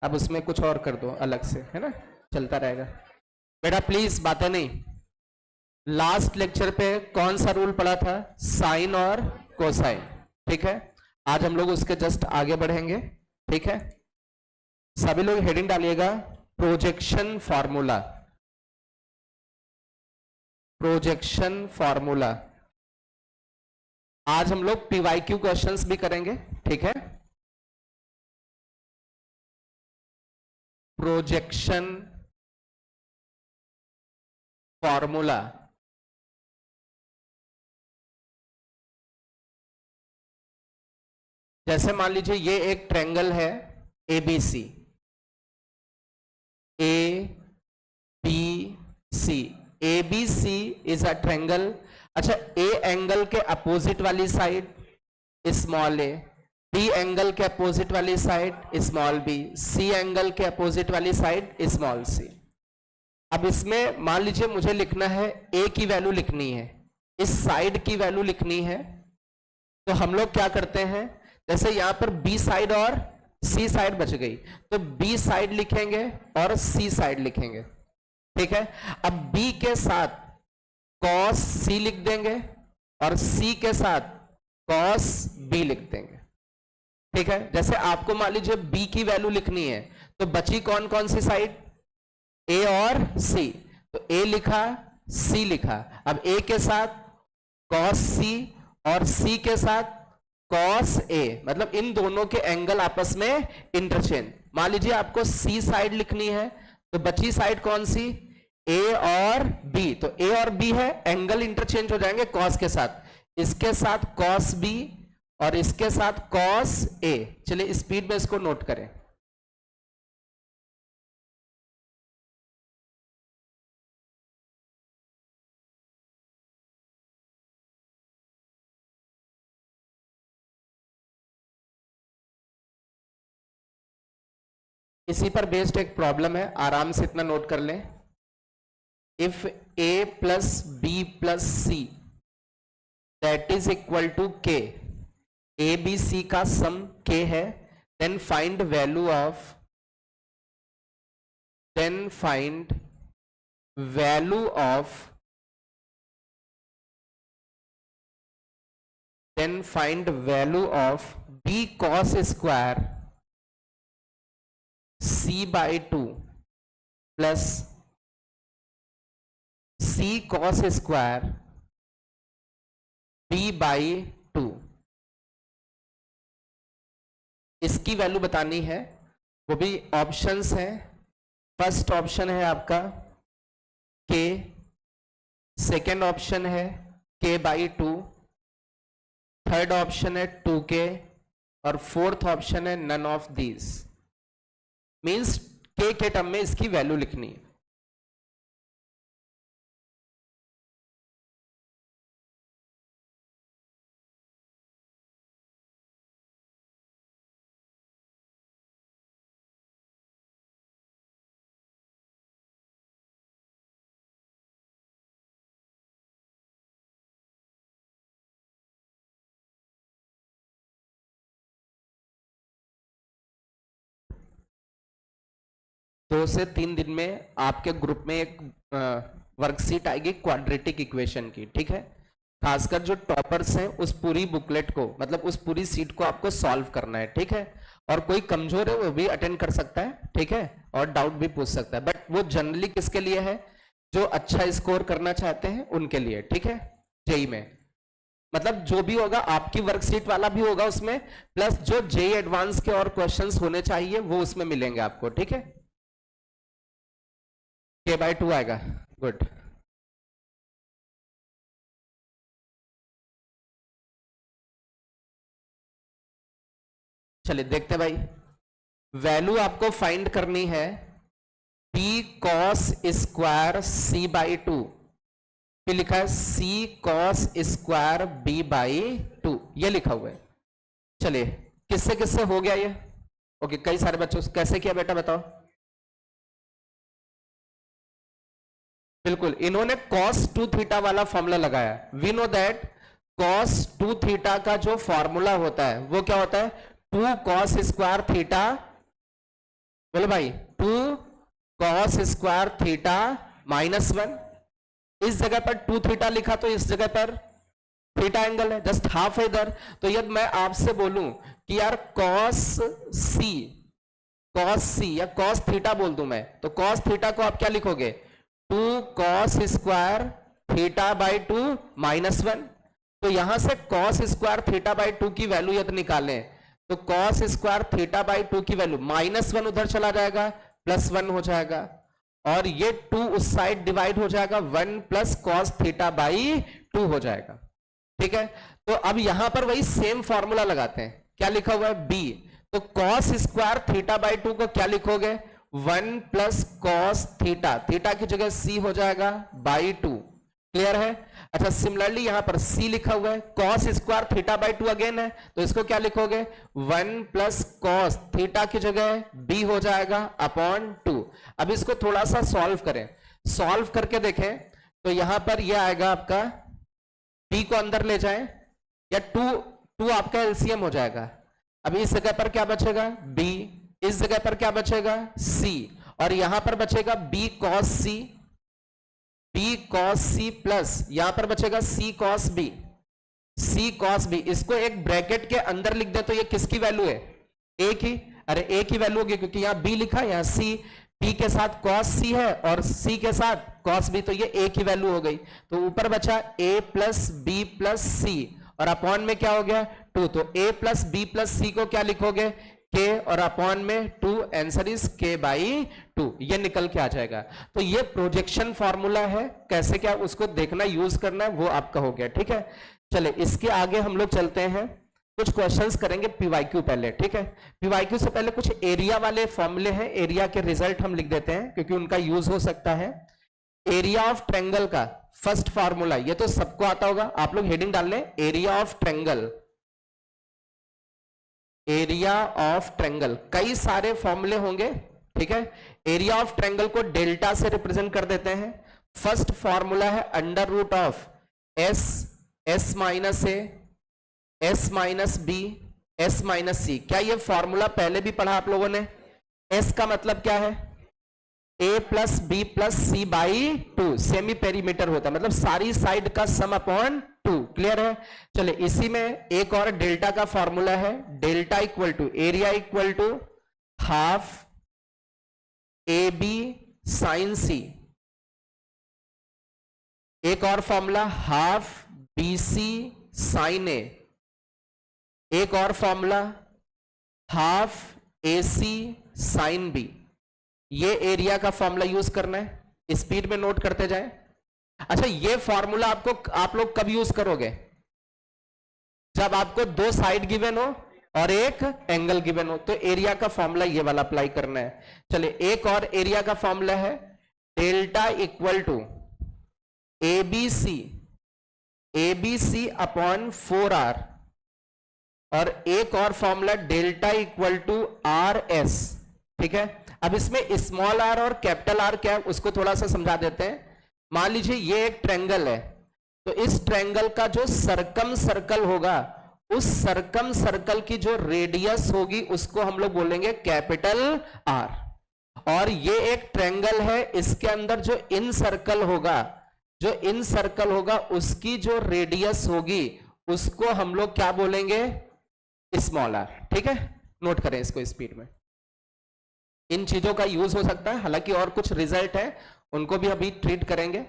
अब उसमें कुछ और कर दो अलग से, है ना, चलता रहेगा। बेटा प्लीज बातें नहीं। लास्ट लेक्चर पे कौन सा रूल पढ़ा था? साइन और कोसाइन, ठीक है। आज हम लोग उसके जस्ट आगे बढ़ेंगे, ठीक है। सभी लोग हेडिंग डालिएगा, प्रोजेक्शन फॉर्मूला। Projection formula. आज हम लोग पीवाईक्यू क्वेश्चंस भी करेंगे, ठीक है। Projection formula. जैसे मान लीजिए ये एक ट्रायंगल है ABC, A B C. ABC is a triangle. अच्छा, ए एंगल के अपोजिट वाली side small a, B angle के अपोजिट वाली side small b, C angle के अपोजिट वाली साइड स्मॉल सी। अब इसमें मान लीजिए मुझे लिखना है ए की वैल्यू लिखनी है, इस साइड की वैल्यू लिखनी है, तो हम लोग क्या करते हैं, जैसे यहां पर बी साइड और सी साइड बच गई, तो बी साइड लिखेंगे और सी साइड लिखेंगे, ठीक है। अब बी के साथ कॉस सी लिख देंगे और सी के साथ कॉस बी लिख देंगे, ठीक है। जैसे आपको मान लीजिए बी की वैल्यू लिखनी है, तो बची कौन कौन सी साइड? ए और सी। तो ए लिखा, सी लिखा। अब ए के साथ कॉस सी और सी के साथ कॉस ए, मतलब इन दोनों के एंगल आपस में इंटरचेंज। मान लीजिए आपको सी साइड लिखनी है, तो बची साइड कौन सी? ए और बी। तो ए और बी है, एंगल इंटरचेंज हो जाएंगे कॉस के साथ, इसके साथ कॉस बी और इसके साथ कॉस ए। चलिए स्पीड में इसको नोट करें। इसी पर बेस्ड एक प्रॉब्लम है, आराम से इतना नोट कर लें। If A plus B plus C that is equal to K, A B C का सम के है, then find value of, then find value of, then find value of B cos square C by two plus C cos square B by two. इसकी वैल्यू बतानी है, वो भी options हैं। First option है आपका के, सेकेंड ऑप्शन है के बाई टू, थर्ड ऑप्शन है 2k और फोर्थ ऑप्शन है नन ऑफ दीज। मींस के टर्म में इसकी वैल्यू लिखनी है। दो से तीन दिन में आपके ग्रुप में एक वर्कशीट आएगी क्वाड्रेटिक इक्वेशन की, ठीक है। खासकर जो टॉपर्स हैं उस पूरी बुकलेट को, मतलब उस पूरी सीट को आपको सॉल्व करना है, ठीक है। और कोई कमजोर है वो भी अटेंड कर सकता है, ठीक है, और डाउट भी पूछ सकता है, बट वो जनरली किसके लिए है? जो अच्छा स्कोर करना चाहते हैं उनके लिए, ठीक है। जेई में मतलब जो भी होगा आपकी वर्कशीट वाला भी होगा उसमें, प्लस जो जेई एडवांस के और क्वेश्चंस होने चाहिए वो उसमें मिलेंगे आपको, ठीक है। के बाई टू आएगा, गुड। चलिए देखते भाई, वैल्यू आपको फाइंड करनी है B cos square C by two, फिर लिखा है C cos square B by two, ये लिखा हुआ है। चलिए किससे किससे हो गया ये? ओके, कई सारे बच्चों से कैसे किया बेटा बताओ? बिल्कुल, इन्होंने cos 2 थीटा वाला फॉर्मूला लगाया। We know that cos 2 theta का जो फॉर्मूला होता है वो क्या होता है? 2 cos स्क्वायर थीटा बोलो भाई 2 cos स्क्वायर थीटा -1, इस जगह पर 2 थीटा लिखा तो इस जगह पर थीटा एंगल है, जस्ट हाफ है इधर। तो यदि मैं आपसे बोलूं कि यार cos C या cos थीटा बोल दूं मैं, तो cos थीटा को आप क्या लिखोगे? 2 cos स्क्वायर थीटा बाई 2 -1। तो यहां से cos स्क्वायर थीटा बाई 2 की वैल्यू यदि निकालें तो cos स्क्वायर थीटा बाई 2 की वैल्यू -1 उधर चला जाएगा, +1 हो जाएगा, और ये 2 उस साइड डिवाइड हो जाएगा, 1 प्लस cos थीटा बाई 2 हो जाएगा। ठीक है, तो अब यहां पर वही सेम फॉर्मूला लगाते हैं। क्या लिखा हुआ है? b। तो cos स्क्वायर थीटा बाई 2 को क्या लिखोगे? 1 प्लस cos थीटा, थीटा की जगह c हो जाएगा बाई 2। क्लियर है? अच्छा, सिमिलरली यहां पर c लिखा हुआ है, cos square theta by 2 again है, तो इसको क्या लिखोगे? 1 प्लस cos थीटा की जगह b हो जाएगा अपॉन 2। अब इसको थोड़ा सा सॉल्व करें, सॉल्व करके देखें तो यहां पर यह आएगा आपका, b को अंदर ले जाएं या 2 आपका एलसीएम हो जाएगा। अब इस जगह पर क्या बचेगा? b, इस जगह पर क्या बचेगा? c, और यहां पर बचेगा b cos c प्लस यहां पर बचेगा c cos b। इसको एक ब्रैकेट के अंदर लिख दे तो ये किसकी वैल्यू है? a की। अरे a की वैल्यू होगी क्योंकि यहां b लिखा है, यहां c, b के साथ cos c है और c के साथ cos b, तो ये a की वैल्यू हो गई। तो ऊपर बचा a plus b plus c, और अपॉन में क्या हो गया? 2। तो a plus b plus c को क्या लिखोगे? k, और अपॉन में 2, आंसर इज k बाई 2, ये निकल के आ जाएगा। तो ये प्रोजेक्शन फॉर्मूला है, कैसे क्या उसको देखना, यूज करना है, वो आपका हो गया। ठीक है, चले इसके आगे हम लोग चलते हैं, कुछ क्वेश्चंस करेंगे पीवाईक्यू पहले। ठीक है, पीवाईक्यू से पहले कुछ एरिया वाले फॉर्मूले हैं, एरिया के रिजल्ट हम लिख देते हैं क्योंकि उनका यूज हो सकता है। एरिया ऑफ ट्रायंगल का फर्स्ट फॉर्मूला, ये तो सबको आता होगा, आप लोग हेडिंग डाल लें, area of triangle. Area of triangle कई सारे फॉर्मूले होंगे। ठीक है, एरिया ऑफ ट्रायंगल को डेल्टा से रिप्रेजेंट कर देते हैं। फर्स्ट फॉर्मूला है under root of s minus A, s minus B, s minus C. क्या ये फॉर्मूला पहले भी पढ़ा आप लोगों ने? s का मतलब क्या है? a plus B plus C by 2, semi perimeter होता है, मतलब सारी साइड का सम अपॉन 2। क्लियर है? चले इसी में एक और डेल्टा का फॉर्मूला है, delta equal to area equal to half A B sine C. एक और formula half B C sine A. एक और formula half A C sine B. ये एरिया का फॉर्मूला यूज करना है, स्पीड में नोट करते जाएं। अच्छा, ये फॉर्मूला आप लोग कब यूज करोगे? जब आपको 2 साइड गिवन हो और एक एंगल गिवन हो, तो एरिया का फॉर्मूला ये वाला अप्लाई करना है। चले एक और एरिया का फॉर्मूला है delta equal to A B C upon 4r, और एक और formula delta equal to R S. ठीक है, अब इसमें स्मॉल r और कैपिटल R क्या है उसको थोड़ा सा समझा देते हैं। मान लीजिए ये एक ट्रायंगल है, तो इस ट्रायंगल का जो सर्कम सर्कल होगा, उस सर्कम सर्कल की जो रेडियस होगी उसको हम लोग बोलेंगे कैपिटल R। और ये एक ट्रायंगल है, इसके अंदर जो इन सर्कल होगा उसकी जो रेडियस होगी उसको हम लोग क्या बोलेंगे? Small r। ठीक है, नोट करें इसको स्पीड में। इन चीजों का यूज हो सकता है, हालांकि और कुछ रिजल्ट है उनको भी अभी ट्रीट करेंगे।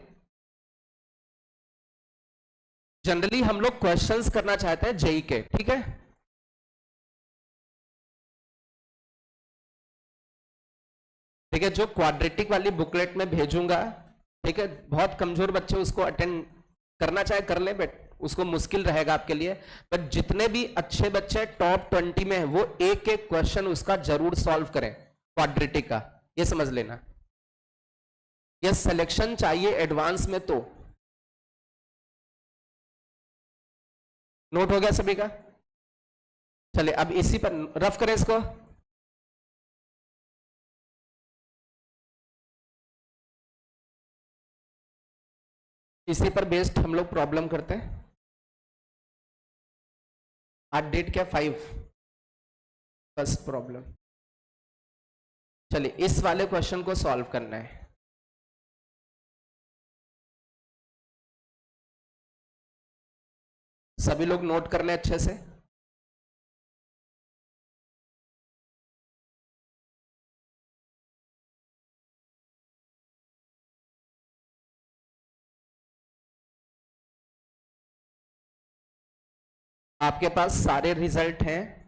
जनरली हम लोग क्वेश्चंस करना चाहते हैं जेई के। ठीक है, ठीक है, जो क्वाड्रेटिक वाली बुकलेट में भेजूंगा, ठीक है, बहुत कमजोर बच्चे उसको अटेंड करना चाहे कर ले, बट उसको मुश्किल रहेगा आपके लिए। बट जितने भी अच्छे बच्चे टॉप 20 में हैं, वो एक एक क्वेश्चन उसका जरूर सॉल्व करें क्वाड्रेटिक का, ये समझ लेना। ये सिलेक्शन चाहिए एडवांस में, तो नोट हो गया सभी का? चले अब इसी पर रफ करें इसको। इसी पर बेस्ड हम लोग प्रॉब्लम करते हैं। आज डेट क्या? 5, फर्स्ट प्रॉब्लम। चलिए इस वाले क्वेश्चन को सॉल्व करना है। सभी लोग नोट कर लें अच्छे से। आपके पास सारे रिजल्ट हैं।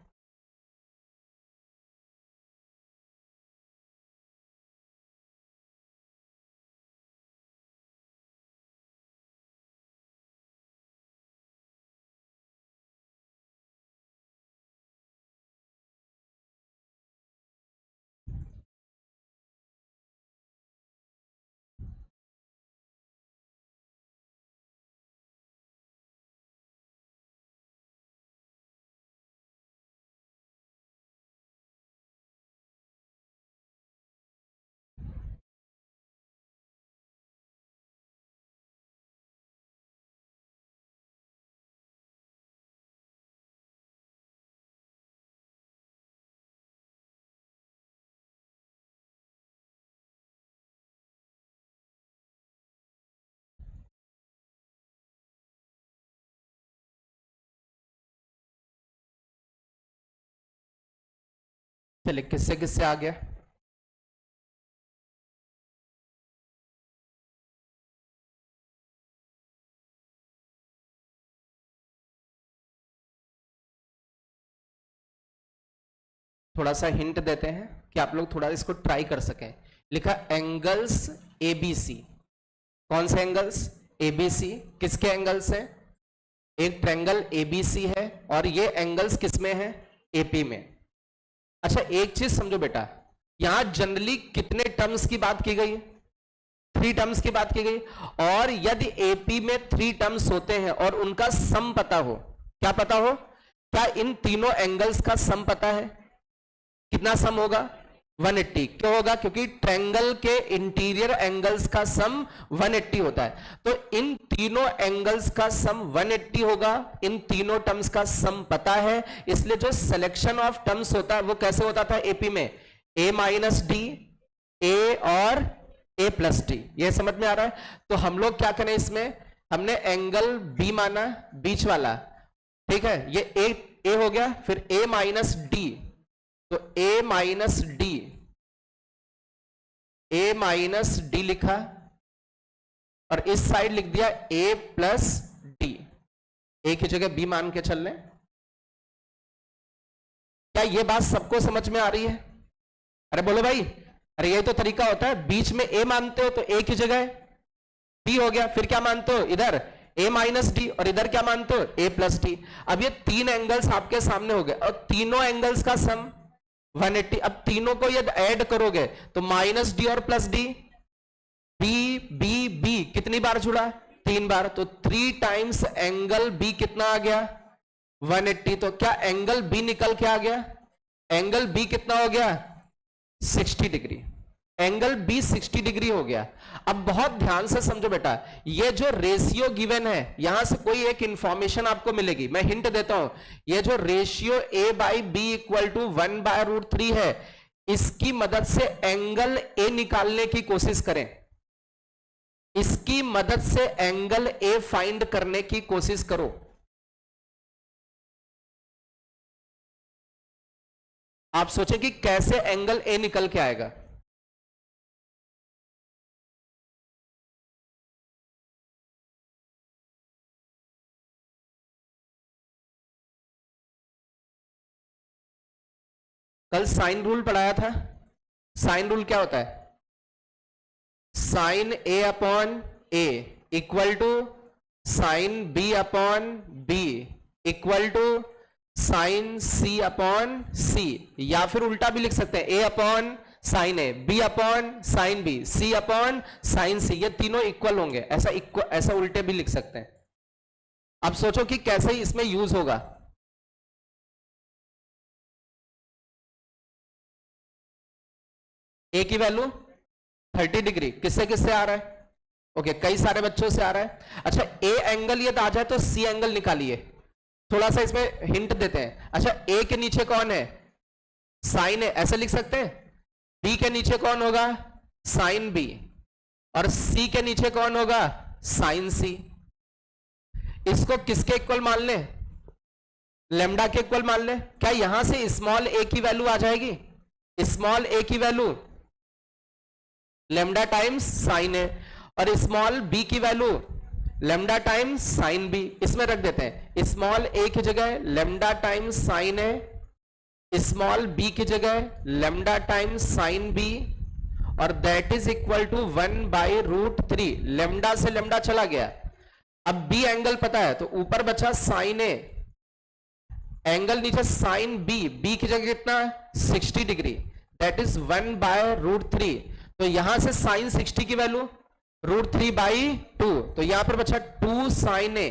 चलिए किससे किससे आ गया? थोड़ा सा हिंट देते हैं कि आप लोग थोड़ा इसको ट्राई कर सकें। लिखा एंगल्स एबीसी। कौन से एंगल्स? एबीसी। किसके एंगल्स है? एक ट्रायंगल एबीसी है और ये एंगल्स किसमें है? एपी में। अच्छा एक चीज समझो बेटा, यहां जनरली कितने टर्म्स की बात की गई? 3 टर्म्स की बात की गई। और यदि एपी में 3 टर्म्स होते हैं और उनका सम पता हो, क्या पता हो? क्या इन तीनों एंगल्स का सम पता है? कितना सम होगा? 180। क्यों होगा? क्योंकि ट्रायंगल के इंटीरियर एंगल्स का सम 180 होता है। तो इन तीनों एंगल्स का सम 180 होगा। इन तीनों टर्म्स का सम पता है, इसलिए जो सिलेक्शन ऑफ टर्म्स होता है वो कैसे होता था एपी में? a माइनस डी, ए और a प्लस डी। ये समझ में आ रहा है? तो हम लोग क्या करें इसमें, हमने एंगल b माना, बीच वाला, ठीक है, ये a हो गया, फिर a माइनस डी, तो a माइनस डी लिखा और इस साइड लिख दिया a प्लस डी। एक ही जगह b मान के चल लें। क्या ये बात सबको समझ में आ रही है? अरे बोलो भाई, अरे यही तो तरीका होता है, बीच में a मानते हो तो एक ही जगह b हो गया, फिर क्या मानते हो इधर a माइनस डी और इधर क्या मानते हो a प्लस डी। अब ये 3 एंगल्स आपके सामने हो गए और तीनों एंगल्स का सम 180। अब तीनों को यदि ऐड करोगे तो माइनस डी और plus D, B B B कितनी बार जुड़ा? 3 बार। तो 3 टाइम्स एंगल बी कितना आ गया? 180। तो क्या एंगल बी निकल के आ गया? एंगल बी कितना हो गया? 60 डिग्री। एंगल बी 60 डिग्री हो गया। अब बहुत ध्यान से समझो बेटा, ये जो रेशियो गिवन है, यहां से कोई एक इंफॉर्मेशन आपको मिलेगी, मैं हिंट देता हूं। ये जो ratio a by B equal to 1/√3 है, इसकी मदद से एंगल a निकालने की कोशिश करें। इसकी मदद से एंगल a फाइंड करने की कोशिश करो। आप सोचें कि कैसे एंगल a निकल के आएगा। कल साइन रूल पढ़ाया था। साइन रूल क्या होता है? Sine a upon a equal to sine b upon b equal to sine c upon c, या फिर उल्टा भी लिख सकते हैं, a upon sine a, b upon sine b, c upon sine c। ये तीनों इक्वल होंगे, ऐसा उल्टे भी लिख सकते हैं। अब सोचो कि कैसे इसमें यूज होगा। a की वैल्यू 30 डिग्री, किससे किससे आ रहा है? ओके, कई सारे बच्चों से आ रहा है। अच्छा a एंगल ये आ जाए तो c एंगल निकालिए। थोड़ा सा इसमें हिंट देते हैं। अच्छा a के नीचे कौन है? साइन है, ऐसे लिख सकते हैं। बी के नीचे कौन होगा, साइन बी, और सी के नीचे कौन होगा, साइन सी। इसको किसके इक्वल मान ले, लेमडा के इक्वल मान ले। क्या यहां से स्मॉल ए की वैल्यू आ जाएगी, स्मॉल ए की value lambda times sine A, और स्मॉल बी की value lambda times sine B. इसमें रख देते हैं स्मॉल ए की जगह lambda times sine A, small B की जगह लेमडा टाइम्स साइन बी, और that is equal to 1/√3। Lambda से लेमडा चला गया, अब बी एंगल पता है तो ऊपर बचा साइन ए, एंगल नीचे साइन बी, बी की जगह कितना 60 डिग्री, दैट इज 1/√3। तो यहां से साइन 60 की वैल्यू √3/2, तो यहां पर बचा 2 साइन ए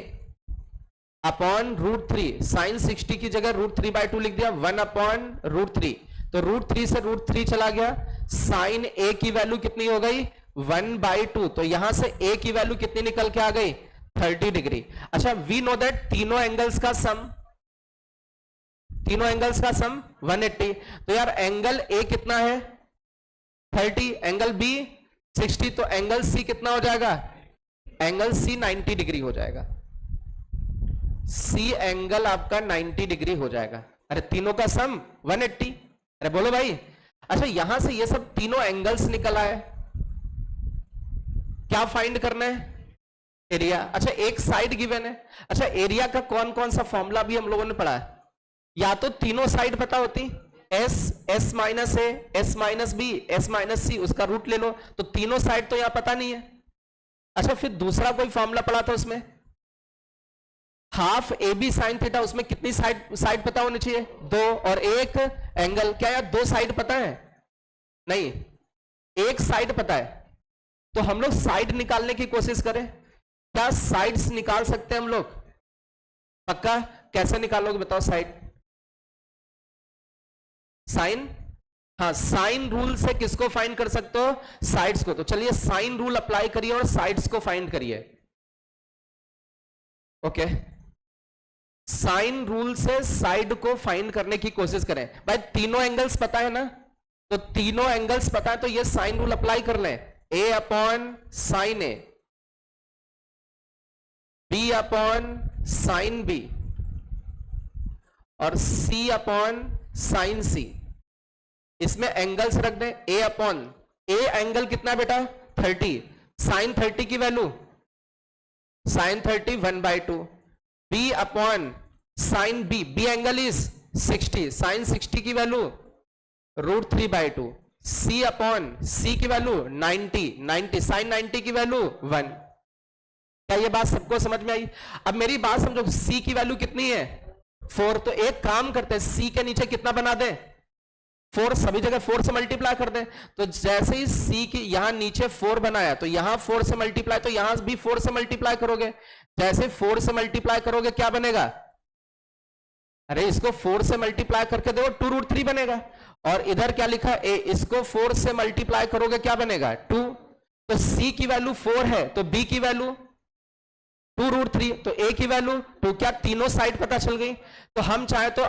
अपॉन √3। साइन 60 की जगह √3/2 लिख दिया, 1/√3। तो √3 से √3 चला गया, साइन ए की वैल्यू कितनी हो गई 1/2। तो यहां से ए की वैल्यू कितनी निकल के आ गई 30 डिग्री। अच्छा, वी नो दैट तीनों एंगल्स का सम, तीनों एंगल्स का सम 180। तो यार एंगल ए कितना है 30, एंगल बी 60, तो एंगल सी कितना हो जाएगा, एंगल सी 90 डिग्री हो जाएगा। सी एंगल आपका 90 डिग्री हो जाएगा। अरे तीनों का सम 180। अरे बोलो भाई। अच्छा, यहां से ये सब तीनों एंगल्स निकल आए, क्या फाइंड करना है, एरिया। अच्छा, एक साइड गिवन है। अच्छा, एरिया का कौन कौन सा फॉर्मूला भी हम लोगों ने पढ़ा है, या तो तीनों साइड पता होती, S, S minus A, S minus B, S minus C, उसका रूट ले लो, तो तीनों साइड तो यहां पता नहीं है। अच्छा, फिर दूसरा कोई फॉर्मूला पढ़ा था, उसमें half A B sine theta, उसमें कितनी साइड पता होनी चाहिए, 2, और एक एंगल। क्या यार 2 साइड पता है, नहीं, एक साइड पता है। तो हम लोग साइड निकालने की कोशिश करें, क्या साइड्स निकाल सकते हैं हम लोग, पक्का। कैसे निकालोगे बताओ साइड, साइन, हाँ साइन रूल से किसको फाइंड कर सकते हो, साइड्स को। तो चलिए साइन रूल अप्लाई करिए और साइड्स को फाइंड करिए। ओके, साइन रूल से साइड को फाइंड करने की कोशिश करें। भाई तीनों एंगल्स पता है ना, तो तीनों एंगल्स पता है, तो ये साइन रूल अप्लाई कर लें, ए अपॉन साइन ए, बी अपॉन साइन बी, और सी अपॉन साइन सी। इसमें एंगल्स रख दें, ए अपॉन, ए एंगल कितना बेटा 30, साइन 30 की value sine 30 1/2, B upon sine B, B angle is 60, sine 60 की वैल्यू √3/2, सी अपॉन सी की वैल्यू 90, साइन 90 की वैल्यू 1। क्या ये बात सबको समझ में आई। अब मेरी बात समझो, सी की वैल्यू कितनी है 4, तो एक काम करते हैं, सी के नीचे कितना बना दे 4, सभी जगह 4 से मल्टीप्लाई कर दें। तो जैसे ही सी की यहां नीचे 4 बनाया, तो यहां 4 से मल्टीप्लाई, तो यहां भी 4 से मल्टीप्लाई करोगे। जैसे 4 से मल्टीप्लाई करोगे क्या बनेगा, अरे इसको 4 से मल्टीप्लाई करके देखो 2√3 बनेगा। और इधर क्या लिखा ए, इसको 4 से मल्टीप्लाई करोगे क्या बनेगा 2। तो सी की वैल्यू 4 है, तो बी की वैल्यू 2√3, तो ए की वैल्यू 2। क्या तीनों साइड पता चल गई। तो हम चाहे तो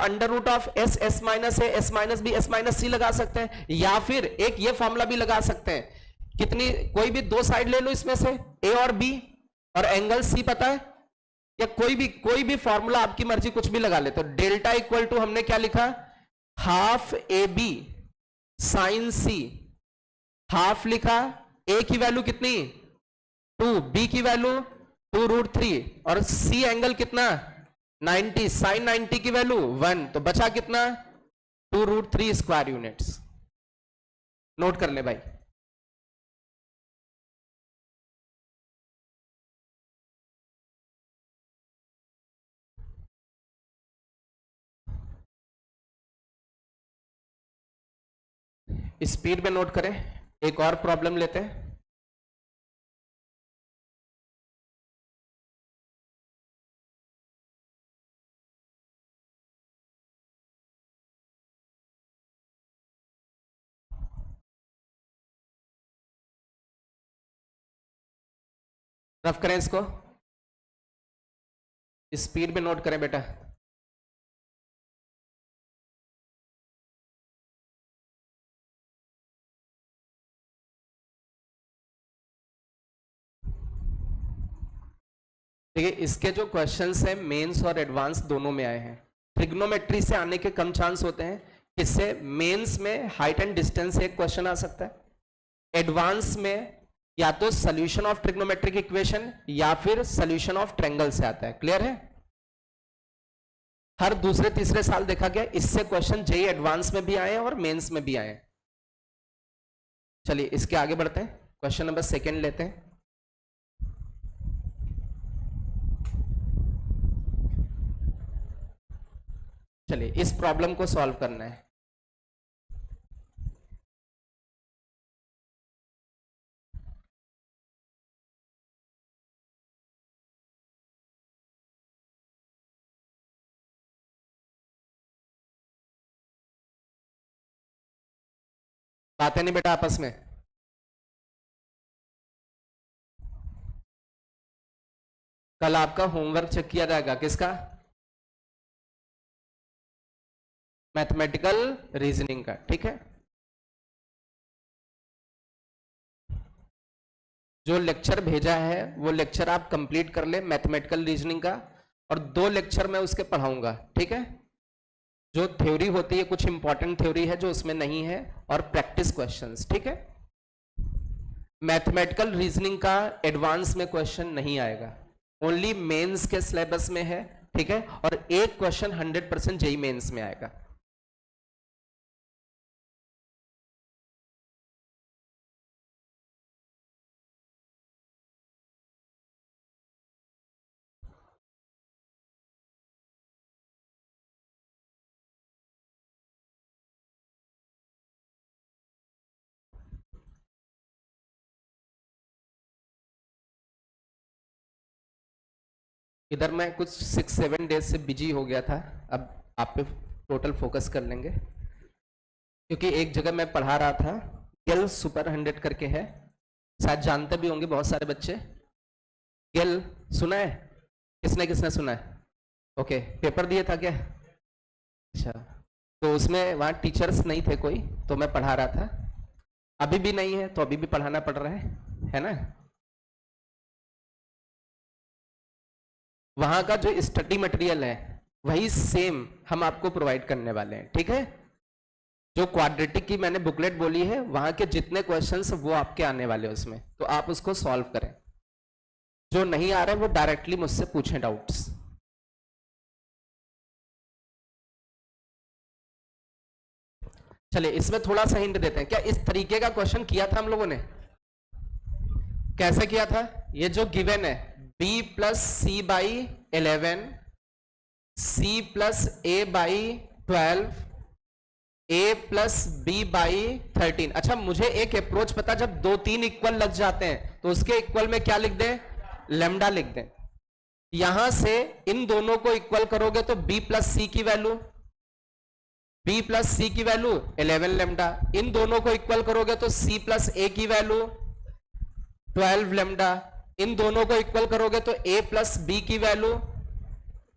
√ऑफ S, S minus A, S minus B, S minus C लगा सकते हैं, या फिर एक ये फॉर्मूला भी लगा सकते हैं, कितनी, कोई भी 2 साइड ले लो इसमें से, ए और बी, और एंगल सी पता है, या कोई भी फॉर्मूला आपकी मर्जी कुछ भी लगा ले। तो डेल्टा इक्वल टू हमने क्या लिखा, half A B sine C, half लिखा, ए की वैल्यू कितनी 2, बी की वैल्यू 2√3, और सी एंगल कितना 90, साइन 90 की वैल्यू 1, तो बचा कितना 2√3 स्क्वायर यूनिट्स। नोट कर ले भाई। स्पीड में नोट करें। एक और प्रॉब्लम लेते हैं। रफ करें इसको, स्पीड में नोट करें बेटा। देखिए इसके जो क्वेश्चंस हैं मेंस और एडवांस दोनों में आए हैं। ट्रिग्नोमेट्री से आने के कम चांस होते हैं, किससे? मेंस में हाइट एंड डिस्टेंस से एक क्वेश्चन आ सकता है, एडवांस में या तो सोल्यूशन ऑफ ट्रिग्नोमेट्रिक इक्वेशन या फिर सोल्यूशन ऑफ ट्रायंगल से आता है। क्लियर है? हर दूसरे तीसरे साल देखा गया इससे क्वेश्चन जेईई एडवांस में भी आए हैं और मेंस में भी आए हैं। चलिए इसके आगे बढ़ते हैं, क्वेश्चन नंबर 2 लेते हैं। चलिए इस प्रॉब्लम को सॉल्व करना है। बातें नहीं बेटा आपस में। कल आपका होमवर्क चेक किया जाएगा, किसका? मैथमेटिकल रीजनिंग का, ठीक है। जो लेक्चर भेजा है वो लेक्चर आप कंप्लीट कर ले मैथमेटिकल रीजनिंग का, और 2 लेक्चर मैं उसके पढ़ाऊंगा, ठीक है। जो थ्योरी होती है, कुछ इंपॉर्टेंट थ्योरी है जो उसमें नहीं है, और प्रैक्टिस क्वेश्चंस, ठीक है। मैथमेटिकल रीजनिंग का एडवांस में क्वेश्चन नहीं आएगा, ओनली मेंस के सिलेबस में है, ठीक है। और एक क्वेश्चन 100% जेईई मेंस में आएगा। इधर मैं कुछ 6-7 डेज से बिजी हो गया था, अब आप पे टोटल फोकस कर लेंगे, क्योंकि एक जगह मैं पढ़ा रहा था, गेल सुपर 100 करके है, शायद जानते भी होंगे बहुत सारे बच्चे। गेल सुना है? किसने किसने सुना है? ओके, पेपर दिए था क्या? अच्छा, तो उसमें वहाँ टीचर्स नहीं थे कोई, तो मैं पढ़ा रहा था। अभी भी नहीं है तो अभी भी पढ़ाना पड़ रहा है ना। वहां का जो स्टडी मटेरियल है वही सेम हम आपको प्रोवाइड करने वाले हैं, ठीक है। जो क्वाड्रेटिक की मैंने बुकलेट बोली है, वहां के जितने क्वेश्चंस वो आपके आने वाले हैं उसमें, तो आप उसको सॉल्व करें। जो नहीं आ रहे वो डायरेक्टली मुझसे पूछें डाउट्स। चलिए इसमें थोड़ा सा हिंट देते हैं। क्या इस तरीके का क्वेश्चन किया था हम लोगों ने? कैसे किया था? ये जो गिवन है b plus C by 11, c plus a by 12, a plus b by 13। अच्छा, मुझे एक अप्रोच पता, जब 2-3 इक्वल लग जाते हैं तो उसके इक्वल में क्या लिख दें? लेमडा लिख दें। यहां से इन दोनों को इक्वल करोगे तो b प्लस सी की वैल्यू, b प्लस सी की वैल्यू 11 लेमडा। इन दोनों को इक्वल करोगे तो c प्लस a की वैल्यू 12 लेमडा। इन दोनों को इक्वल करोगे तो a प्लस b की वैल्यू,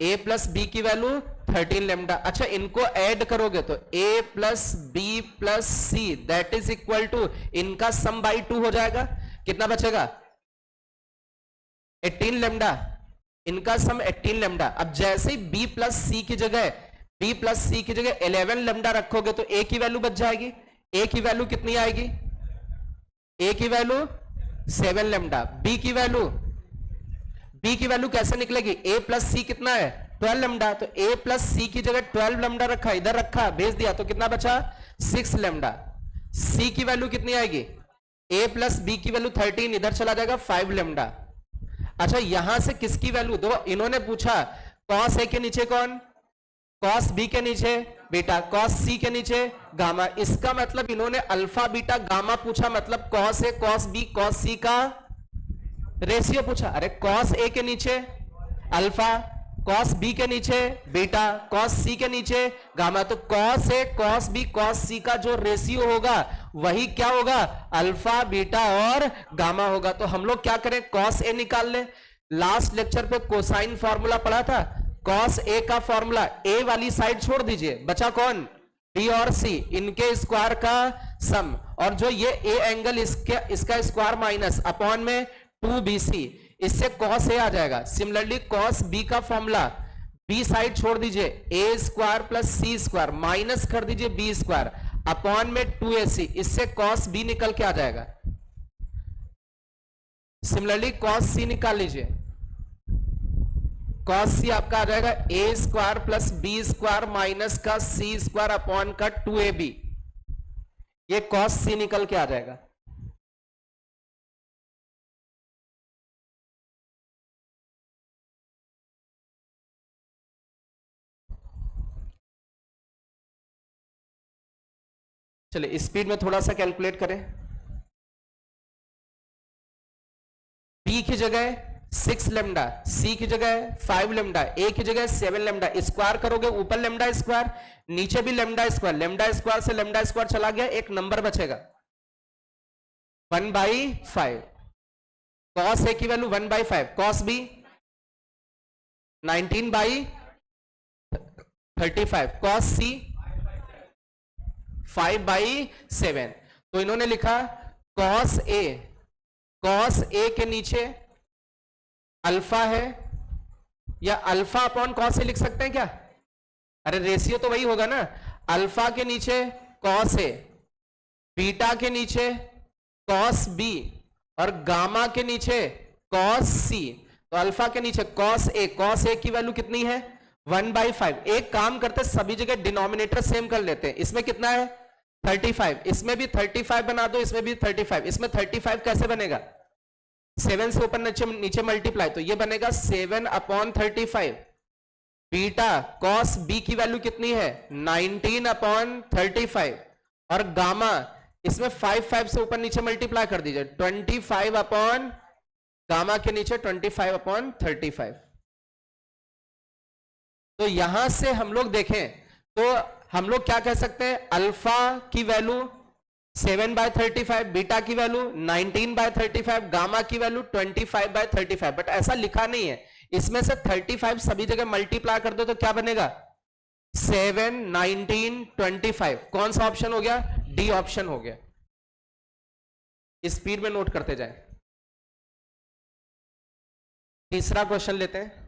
a प्लस b की वैल्यू 13 लेमडा। अच्छा, इनको ऐड करोगे तो a plus b plus c that is equal to, इनका सम बाई 2 हो जाएगा। कितना बचेगा? 18 लेमडा। इनका सम 18 लेमडा। अब जैसे ही b प्लस c की जगह 11 लेमडा रखोगे तो a की वैल्यू बच जाएगी। a की वैल्यू कितनी आएगी? a की वैल्यू 7 लेमडा। b की वैल्यू कैसे निकलेगी? a प्लस सी कितना है? 12 लेमडा। तो a प्लस सी की जगह 12 लेमडा रखा, इधर रखा, भेज दिया, तो कितना बचा? 6 लेमडा। c की वैल्यू कितनी आएगी? a प्लस b की वैल्यू 13, इधर चला जाएगा 5 लेमडा। अच्छा, यहां से किसकी वैल्यू दो? इन्होंने पूछा कॉस a के नीचे कौन, कॉस बी के नीचे बीटा, कॉस सी के नीचे गामा। इसका मतलब इन्होंने अल्फा बीटा गामा पूछा, मतलब cos A cos B cos सी का रेशियो पूछा। अरे कॉस ए के नीचे अल्फा, कॉस बी के नीचे बीटा, कॉस सी के नीचे गामा, तो cos A cos B cos सी का जो रेशियो होगा वही क्या होगा? अल्फा बीटा और गामा होगा। तो हम लोग क्या करें? कॉस ए निकाल ले। लास्ट लेक्चर पे कोसाइन फॉर्मूला पढ़ा था, कॉस ए का फॉर्मूला, ए वाली साइड छोड़ दीजिए, बचा कौन? बी और सी, इनके स्क्वायर का सम, और जो ये ए एंगल इसका स्क्वायर माइनस अपॉन में 2bc, इससे कॉस ए आ जाएगा। सिमिलरली कॉस बी का फॉर्मूला, बी साइड छोड़ दीजिए, ए square plus C square minus कर दीजिए बी स्क्वायर अपॉन में 2ac, इससे कॉस बी निकल के आ जाएगा। सिमिलरली कॉस सी निकाल लीजिए, कॉस सी आपका आ जाएगा A square plus B square minus का सी स्क्वायर अपॉन का 2ab, ये कॉस सी निकल के आ जाएगा। चलिए स्पीड में थोड़ा सा कैलकुलेट करें। बी की जगह 6 लेमडा, सी की जगह 5 लेमडा, ए की जगह 7 लेमडा, स्क्वायर करोगे ऊपर लेमडा स्क्वायर नीचे भी लेमडा स्क्वायर, लेमडा स्क्वायर से लेमडा स्क्वायर चला गया, एक नंबर बचेगा 1/5। कॉस ए की वैल्यू 1/5, कॉस बी 19/35, कॉस सी 5/7। तो इन्होंने लिखा कॉस ए, कॉस ए के नीचे अल्फा है, या अल्फा अपॉन कॉस ए लिख सकते हैं क्या? अरे रेशियो तो वही होगा ना, अल्फा के नीचे कॉस ए, बीटा के नीचे कॉस बी और गामा के नीचे कॉस सी। तो अल्फा के नीचे कॉस ए, कॉस ए की वैल्यू कितनी है 1/5। एक काम करते सभी जगह डिनोमिनेटर सेम कर लेते हैं, इसमें कितना है 35, इसमें भी 35 बना दो, इसमें भी 35। इसमें 35 कैसे बनेगा, 7 से ऊपर नीचे नीचे मल्टीप्लाई, तो ये बनेगा 7/35। बीटा कॉस बी की वैल्यू कितनी है 19/35, और गामा इसमें 5 से ऊपर नीचे मल्टीप्लाई कर दीजिए 25 अपॉन गामा के नीचे 25/35। तो यहां से हम लोग देखें तो हम लोग क्या कह सकते हैं, अल्फा की वैल्यू 7/35, बीटा की वैल्यू 19/35, गामा की वैल्यू 25/35। बट ऐसा लिखा नहीं है, इसमें से 35 सभी जगह मल्टीप्लाई कर दो तो क्या बनेगा 7, 19, 25। कौन सा ऑप्शन हो गया, डी ऑप्शन हो गया। स्पीड में नोट करते जाए। तीसरा क्वेश्चन लेते हैं।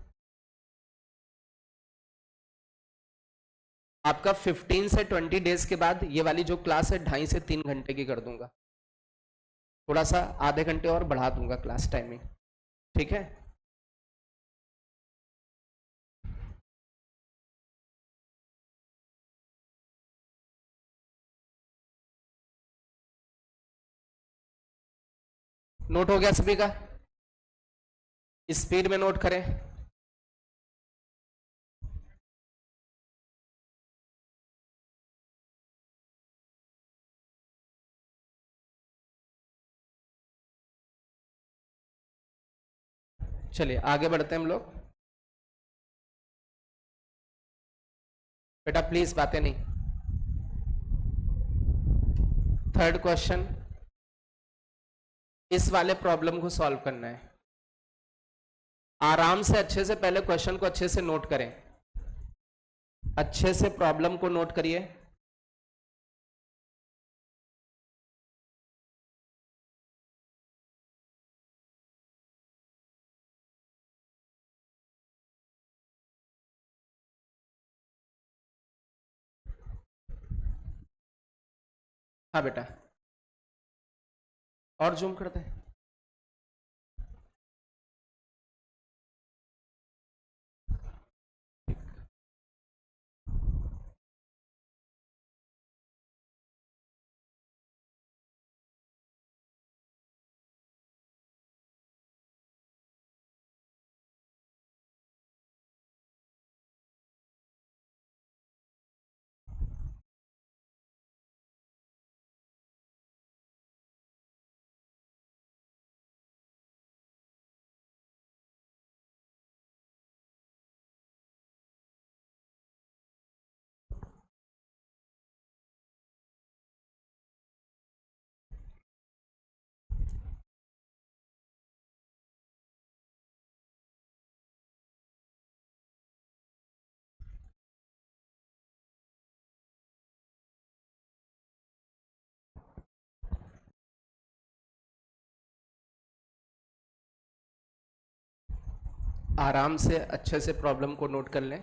आपका 15 से 20 डेज के बाद ये वाली जो क्लास है 2.5 से 3 घंटे की कर दूंगा, थोड़ा सा आधे घंटे और बढ़ा दूंगा क्लास टाइमिंग, ठीक है। नोट हो गया सभी का, स्पीड में नोट करें। चलिए आगे बढ़ते हैं हम लोग। बेटा प्लीज बातें नहीं। थर्ड क्वेश्चन, इस वाले प्रॉब्लम को सॉल्व करना है। आराम से अच्छे से पहले क्वेश्चन को अच्छे से नोट करें, अच्छे से प्रॉब्लम को नोट करिए। हाँ बेटा, और जूम करते हैं। आराम से अच्छे से प्रॉब्लम को नोट कर लें।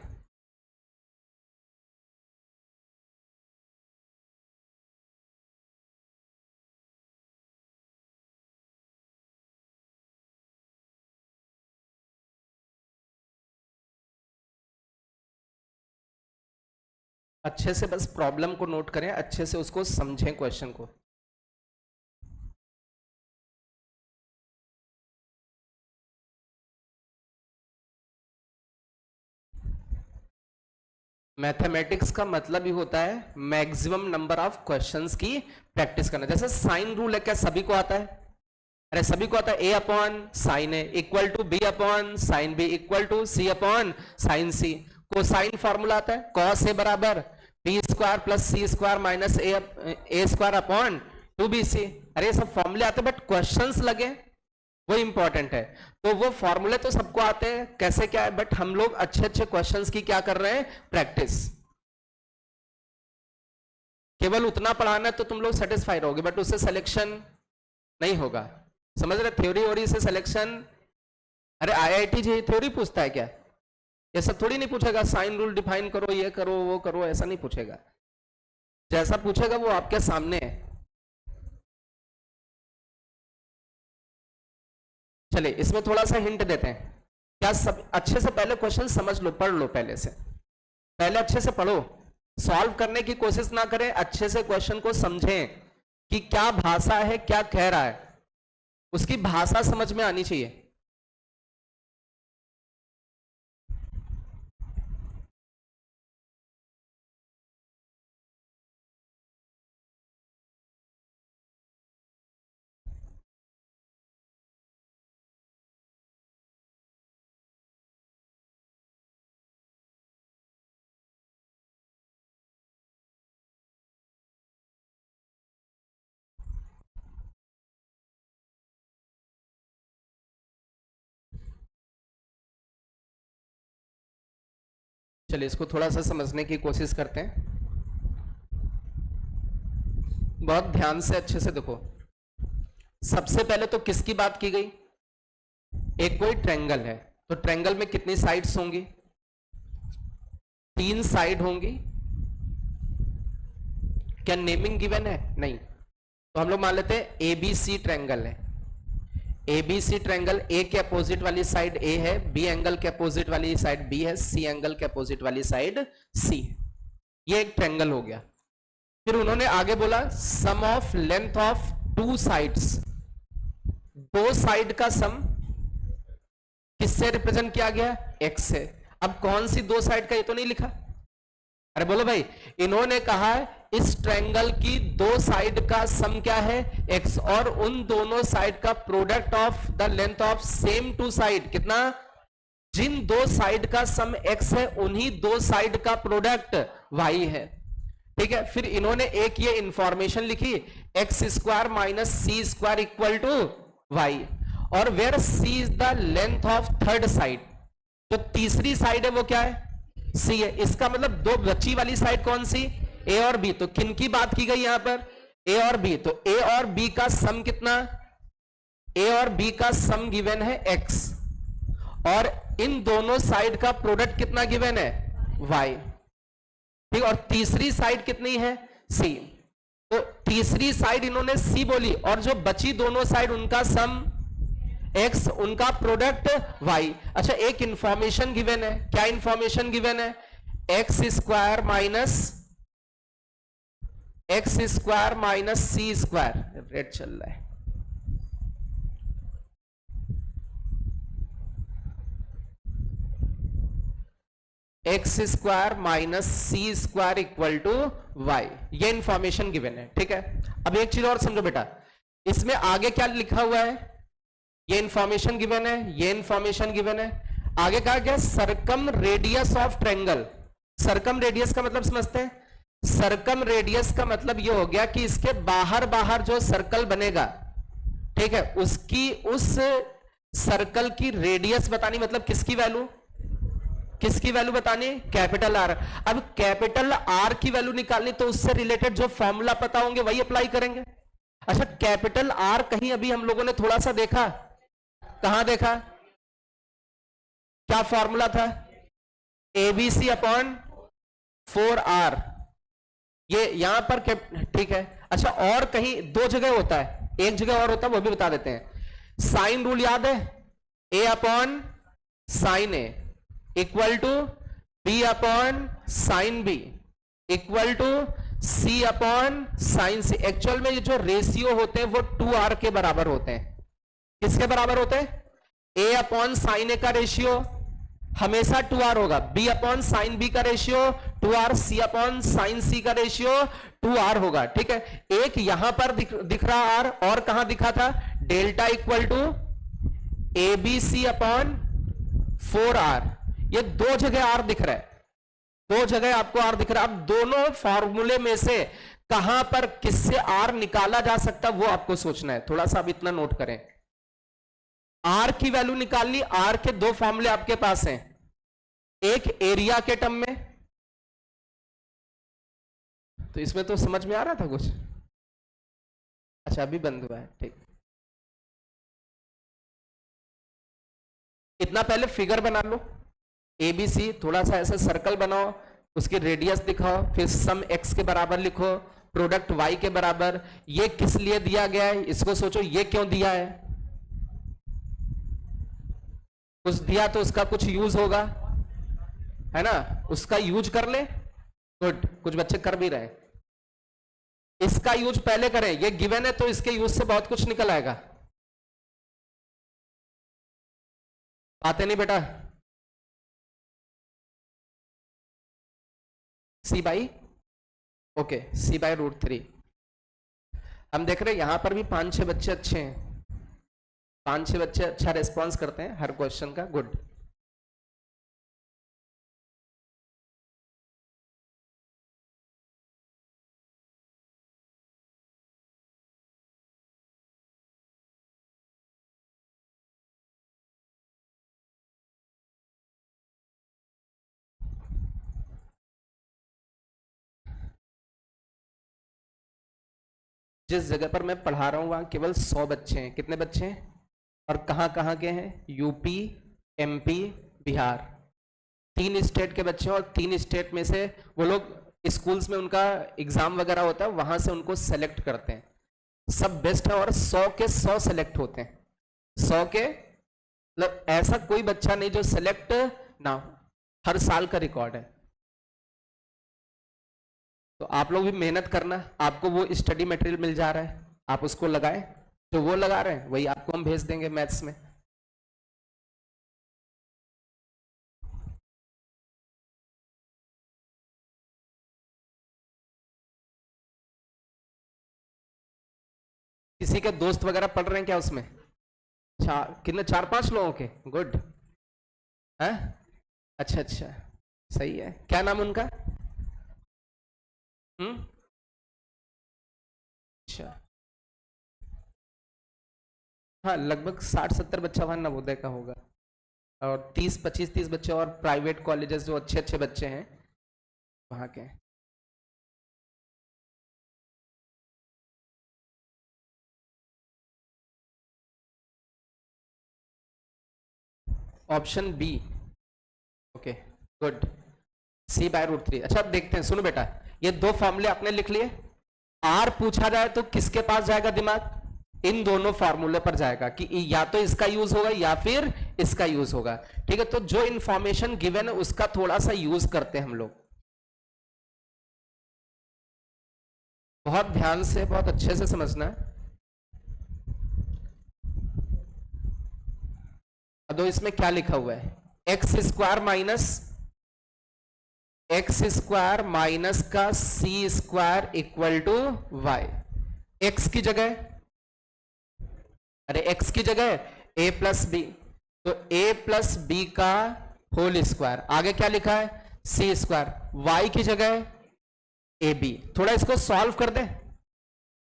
अच्छे से बस प्रॉब्लम को नोट करें, अच्छे से उसको समझें क्वेश्चन को। मैथमेटिक्स का मतलब ही होता है मैक्सिमम नंबर ऑफ क्वेश्चंस की प्रैक्टिस करना। जैसे साइन रूल है, क्या सभी को आता है? अरे सभी को आता है। A upon sine A equal to B upon sine B equal to C upon sine C. Cosine formula आता है, कॉस ए बराबर B square plus C square minus A square upon 2bc। अरे ये सब फॉर्मूले आते हैं, बट क्वेश्चंस लगे वो इंपॉर्टेंट है। तो वो फॉर्मूले तो सबको आते हैं, कैसे क्या है, बट हम लोग अच्छे अच्छे क्वेश्चंस की क्या कर रहे हैं? प्रैक्टिस। केवल उतना पढ़ाना है तो तुम लोग सेटिस्फाई रहोगे, बट उससे सिलेक्शन नहीं होगा। समझ रहे? थ्योरी और से सिलेक्शन। अरे आईआईटी जी थ्योरी पूछता है क्या? ये सब थोड़ी नहीं पूछेगा, साइन रूल डिफाइन करो, ये करो वो करो, ऐसा नहीं पूछेगा। जैसा पूछेगा वो आपके सामने है। चलिए इसमें थोड़ा सा हिंट देते हैं। क्या सब अच्छे से पहले क्वेश्चन समझ लो, पढ़ लो पहले से, पहले अच्छे से पढ़ो। सॉल्व करने की कोशिश ना करें, अच्छे से क्वेश्चन को समझें कि क्या भाषा है, क्या कह रहा है, उसकी भाषा समझ में आनी चाहिए। चलिए इसको थोड़ा सा समझने की कोशिश करते हैं। बहुत ध्यान से अच्छे से देखो। सबसे पहले तो किसकी बात की गई? एक कोई ट्रायंगल है, तो ट्रायंगल में कितनी साइड्स होंगी? 3 साइड होंगी। क्या नेमिंग गिवन है? नहीं। तो हम लोग मान लेते हैं एबीसी ट्रायंगल है। एबीसी ट्रायंगल, ए के अपोजिट वाली साइड ए है, बी एंगल के अपोजिट वाली साइड बी है, सी एंगल के अपोजिट वाली साइड सी है। ये एक ट्रायंगल हो गया। फिर उन्होंने आगे बोला sum of length of 2 sides. 2 side का सम किससे रिप्रेजेंट किया गया? एक्स से। अब कौन सी 2 साइड का ये तो नहीं लिखा। अरे बोलो भाई, इन्होंने कहा इस ट्रायंगल की 2 साइड का सम क्या है? एक्स। और उन दोनों साइड का product of the length of same 2 side कितना? जिन 2 साइड का सम एक्स है उन्हीं 2 साइड का प्रोडक्ट वाई है। ठीक है। फिर इन्होंने एक ये इंफॉर्मेशन लिखी, X square minus C square equal to Y, और where C is the length of third side. जो तीसरी साइड है वो क्या है? सी है। इसका मतलब 2 बची वाली साइड कौन सी? ए और बी। तो किन की बात की गई यहां पर? ए और बी। तो ए और बी का सम कितना? ए और बी का सम गिवन है एक्स, और इन दोनों साइड का प्रोडक्ट कितना गिवन है? वाई। ठीक। और तीसरी साइड कितनी है? सी। तो तीसरी साइड इन्होंने सी बोली, और जो बची दोनों साइड उनका सम एक्स, उनका प्रोडक्ट वाई। अच्छा, एक इंफॉर्मेशन गिवन है। क्या इंफॉर्मेशन गिवन है? X square minus C square. रेड चल रहा है। X square minus C square equal to Y, ये इंफॉर्मेशन गिवन है। ठीक है। अब एक चीज और समझो बेटा, इसमें आगे क्या लिखा हुआ है? ये इंफॉर्मेशन गिवन है, ये इंफॉर्मेशन गिवन है। आगे कहा गया circum radius of triangle. Circum radius का मतलब समझते हैं? सर्कम रेडियस का मतलब ये हो गया कि इसके बाहर बाहर जो सर्कल बनेगा, ठीक है, उसकी उस सर्कल की रेडियस बतानी। मतलब किसकी वैल्यू? किसकी वैल्यू बतानी? Capital R. अब कैपिटल आर की वैल्यू निकालनी, तो उससे रिलेटेड जो फॉर्मूला पता होंगे वही अप्लाई करेंगे। अच्छा, कैपिटल आर कहीं अभी हम लोगों ने थोड़ा सा देखा? कहां देखा? क्या फॉर्मूला था? ABC upon 4R। ये यहां पर ठीक है। अच्छा, और कहीं दो जगह होता है, एक जगह और होता है, वो भी बता देते हैं। साइन रूल याद है? A upon sine A equal to B upon sine B equal to C upon sine C। Actual में ये जो रेशियो होते हैं वो 2R के बराबर होते हैं। किसके बराबर होते हैं? A अपॉन साइन A का रेशियो हमेशा 2R होगा, B अपॉन साइन B का ratio 2R, C upon sine C का रेशियो 2R होगा। ठीक है, एक यहां पर दिख रहा R, और कहां दिखा था? Delta equal to ABC upon 4R। ये दो जगह R दिख रहा है, दो जगह आपको R दिख रहा है। अब दोनों फॉर्मूले में से कहां पर किससे R निकाला जा सकता है वो आपको सोचना है। थोड़ा सा अब इतना नोट करें। R की वैल्यू निकालनी, R के दो फॉर्मूले आपके पास हैं, एक एरिया के टर्म में, तो इसमें तो समझ में आ रहा था कुछ? अच्छा, अभी बंद हुआ है, ठीक। इतना पहले फिगर बना लो, ABC, थोड़ा सा ऐसा सर्कल बनाओ, उसकी रेडियस दिखाओ, फिर सम x के बराबर लिखो, प्रोडक्ट y के बराबर। ये किस लिए दिया गया है इसको सोचो, ये क्यों दिया है? कुछ दिया तो उसका कुछ यूज होगा, है ना? उसका यूज कर ले। गुड, कुछ बच्चे कर भी रहे। इसका यूज पहले करें, ये गिवन है तो इसके यूज से बहुत कुछ निकल आएगा। आते नहीं बेटा? C by, okay, C by √3। हम देख रहे हैं यहां पर भी 5-6 बच्चे अच्छे हैं, 5-6 बच्चे अच्छा रिस्पॉन्स करते हैं हर क्वेश्चन का। गुड। जिस जगह पर मैं पढ़ा रहा हूं वहां केवल 100 बच्चे हैं। कितने बच्चे हैं? और कहां के हैं? यूपी, MP, बिहार, 3 स्टेट के बच्चे हैं। और 3 स्टेट में से वो लोग स्कूल्स में उनका एग्जाम वगैरह होता है, वहां से उनको सेलेक्ट करते हैं। सब बेस्ट है और 100 के 100 सेलेक्ट होते हैं। 100 के मतलब ऐसा कोई बच्चा नहीं जो सेलेक्ट ना हो, हर साल का रिकॉर्ड है। तो आप लोग भी मेहनत करना, आपको वो स्टडी मटेरियल मिल जा रहा है, आप उसको लगाएं, जो वो लगा रहे हैं वही आपको हम भेज देंगे मैथ्स में। किसी के दोस्त वगैरह पढ़ रहे हैं क्या उसमें? कितने? 4-5 लोगों के? गुड है। अच्छा अच्छा, सही है। क्या नाम उनका? अच्छा, हाँ, लगभग 60-70 बच्चा वहां नवोदय का होगा, और 30 बच्चे और प्राइवेट कॉलेजेस जो अच्छे अच्छे बच्चे हैं वहां के। Option B, okay, good, C by √3। अच्छा, अब देखते हैं, सुनो बेटा, ये दो फॉर्मूले आपने लिख लिए। R पूछा जाए तो किसके पास जाएगा दिमाग? इन दोनों फॉर्मूले पर जाएगा कि या तो इसका यूज होगा या फिर इसका यूज होगा। ठीक है, तो जो इंफॉर्मेशन गिवन है उसका थोड़ा सा यूज करते हैं हम लोग। बहुत ध्यान से, बहुत अच्छे से समझना है। अब दो, इसमें क्या लिखा हुआ है? x² माइनस का C² equal to y। x की जगह, अरे x की जगह a प्लस बी, तो a प्लस बी का होल स्क्वायर। आगे क्या लिखा है? C²। y की जगह ab। थोड़ा इसको सॉल्व कर दे,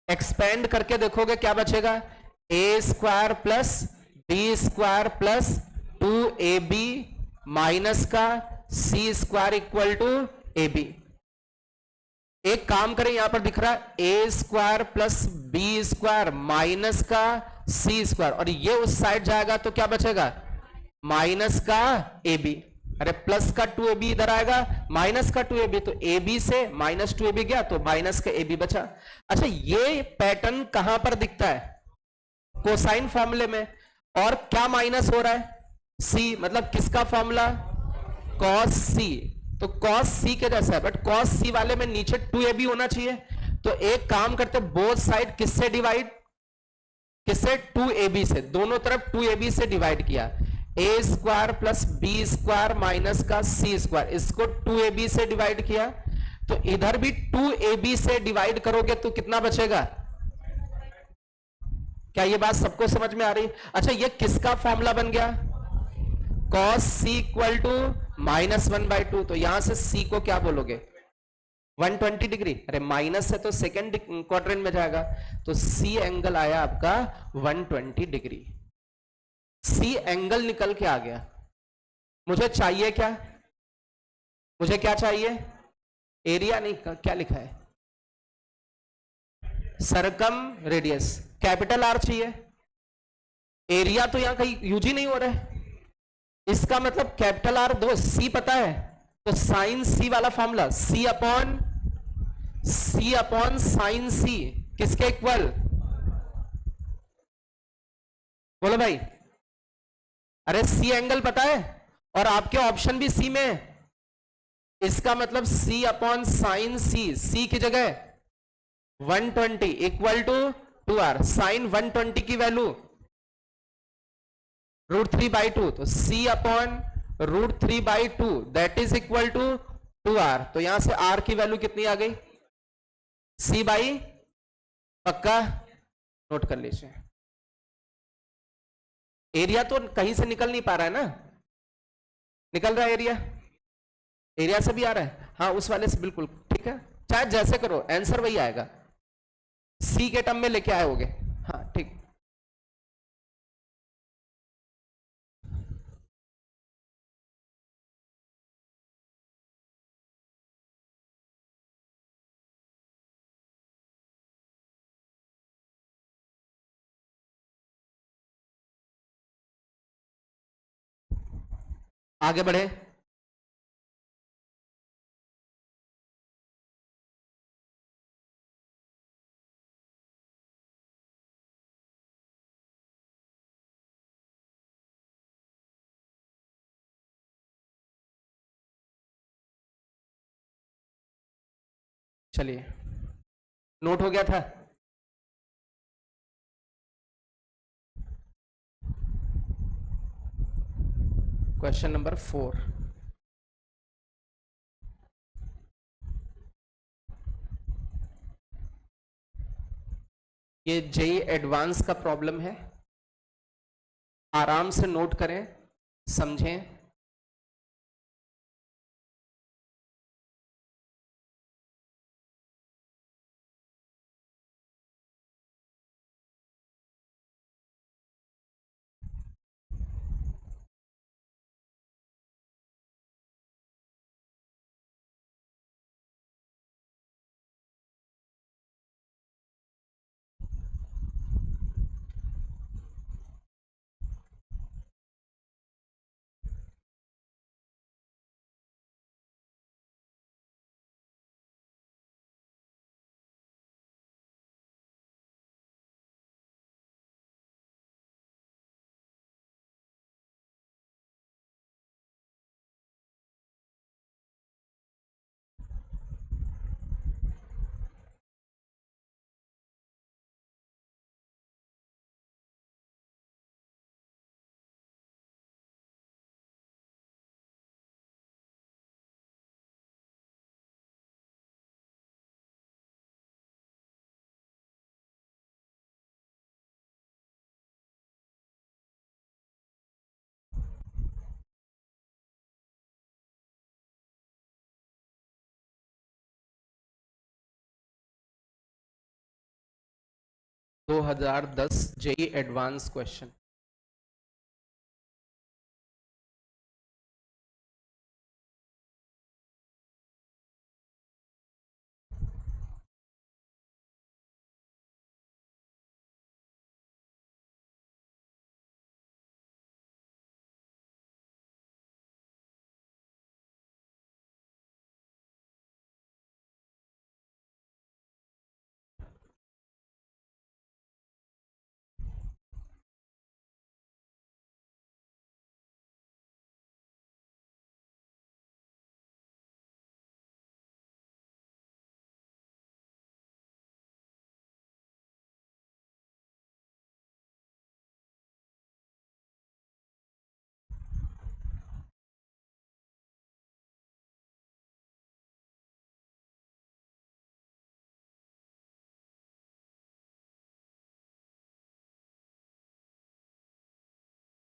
एक्सपेंड करके देखोगे क्या बचेगा? a² plus b² plus 2ab minus का C² इक्वल टू ab। एक काम करें, यहां पर दिख रहा है a² प्लस b² माइनस का C², और ये उस साइड जाएगा तो क्या बचेगा? माइनस का ए बी, अरे प्लस का 2ab इधर आएगा, माइनस का 2ab, तो ab से माइनस 2ab गया तो माइनस का ab बचा। अच्छा ये पैटर्न कहां पर दिखता है? कोसाइन फॉर्मूले में। और क्या माइनस हो रहा है? c, मतलब किसका फॉर्मूला? cos c। तो cos c के जैसा है, बट cos c वाले में नीचे 2ab होना चाहिए। तो एक काम करते, बोथ साइड किससे डिवाइड, किससे? 2ab से, दोनों तरफ 2ab से डिवाइड किया, A square plus B square minus का सी स्क्वायर, इसको 2ab से डिवाइड किया, तो इधर भी 2ab से डिवाइड करोगे तो कितना बचेगा? क्या ये बात सबको समझ में आ रही? अच्छा ये किसका फॉर्मूला बन गया? cos c इक्वल टू -1/2, तो यहां से c को क्या बोलोगे? 120 डिग्री। अरे माइनस है तो सेकेंड क्वाड्रेंट में जाएगा, तो c एंगल आया आपका 120 डिग्री। c एंगल निकल के आ गया। मुझे चाहिए क्या? मुझे क्या चाहिए? एरिया नहीं, क्या लिखा है? सरकम रेडियस, कैपिटल आर चाहिए। एरिया तो यहां कहीं यूज ही नहीं हो रहा है। इसका मतलब कैपिटल आर दो, सी पता है, तो साइन सी वाला फॉर्मूला, सी अपॉन साइन सी किसके इक्वल? बोलो भाई। अरे सी एंगल पता है, और आपके ऑप्शन भी सी में है, इसका मतलब सी अपॉन साइन सी, सी की जगह 120 इक्वल टू 2r, साइन 120 की वैल्यू √3/2, तो c अपॉन √3/2 that is equal to 2r। तो यहां से r की वैल्यू कितनी आ गई? c बाई, पक्का नोट कर लीजिए। एरिया तो कहीं से निकल नहीं पा रहा है ना, निकल रहा है एरिया, एरिया से भी आ रहा है, हाँ उस वाले से बिल्कुल ठीक है, चाहे जैसे करो आंसर वही आएगा, सी के टर्म में लेके आए होगे, हाँ ठीक। आगे बढ़े। चलिए, नोट हो गया था? क्वेश्चन नंबर 4, ये जेई एडवांस का प्रॉब्लम है, आराम से नोट करें, समझें। दो 2010 JEE advance question.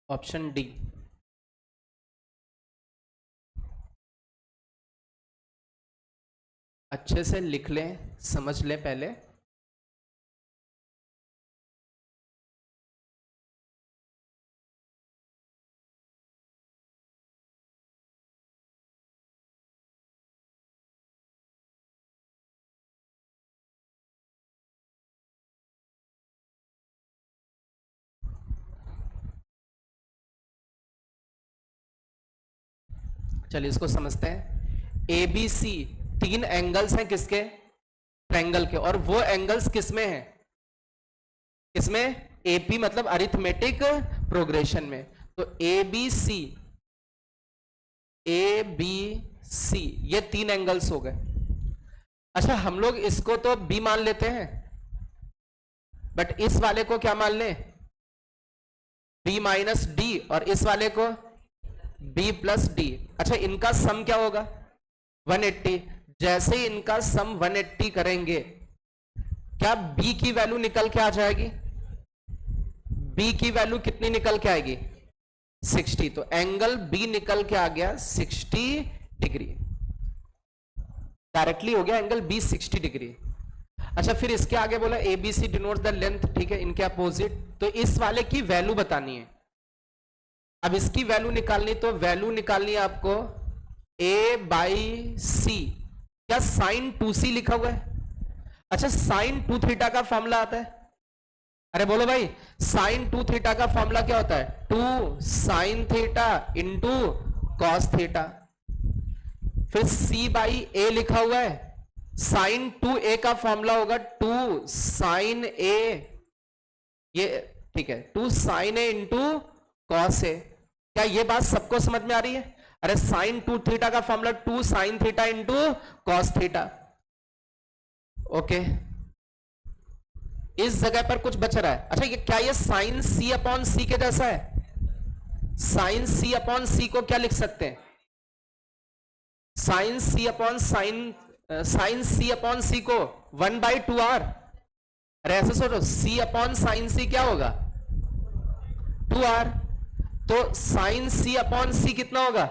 Option D. अच्छे से लिख लें, समझ लें पहले। चलिए इसको समझते हैं। ए बी सी तीन एंगल्स हैं किसके? ट्रायंगल के। और वो एंगल्स किसमें हैं? किसमें? एपी मतलब अरिथमेटिक प्रोग्रेशन में। तो ए बी सी ये तीन एंगल्स हो गए। अच्छा हम लोग इसको तो बी मान लेते हैं, बट इस वाले को क्या मान लें? बी माइनस डी, और इस वाले को बी प्लस डी। अच्छा इनका सम क्या होगा? 180। जैसे ही इनका सम 180 करेंगे, क्या बी की वैल्यू निकल के आ जाएगी? बी की वैल्यू कितनी निकल के आएगी? 60। तो एंगल बी निकल के आ गया 60 डिग्री। डायरेक्टली हो गया एंगल बी 60 डिग्री। अच्छा फिर इसके आगे बोला A B C denote the length, ठीक है, इनके अपोजिट। तो इस वाले की वैल्यू बतानी है। अब इसकी वैल्यू निकालनी, तो वैल्यू निकालनी है आपको ए बाई सी। क्या साइन 2c लिखा हुआ है? अच्छा साइन 2 थीटा का फॉर्मूला आता है? अरे बोलो भाई, साइन 2 थीटा का फॉर्मूला क्या होता है? 2 sine theta into cos theta. फिर c बाई ए लिखा हुआ है। साइन 2a का फॉर्मूला होगा 2 साइन ए, ये ठीक है, 2 sign A into cos A. क्या ये बात सबको समझ में आ रही है? अरे साइन 2 थीटा का formula 2 sine theta into cos theta. Okay, इस जगह पर कुछ बच रहा है। अच्छा ये क्या, ये साइन सी अपॉन सी के जैसा है? साइन सी अपॉन सी को क्या लिख सकते हैं? साइन सी अपॉन साइन सी अपॉन सी को 1/2r। अरे ऐसे सोचो, सी अपॉन साइन सी क्या होगा? 2r। तो साइन सी अपॉन सी कितना होगा?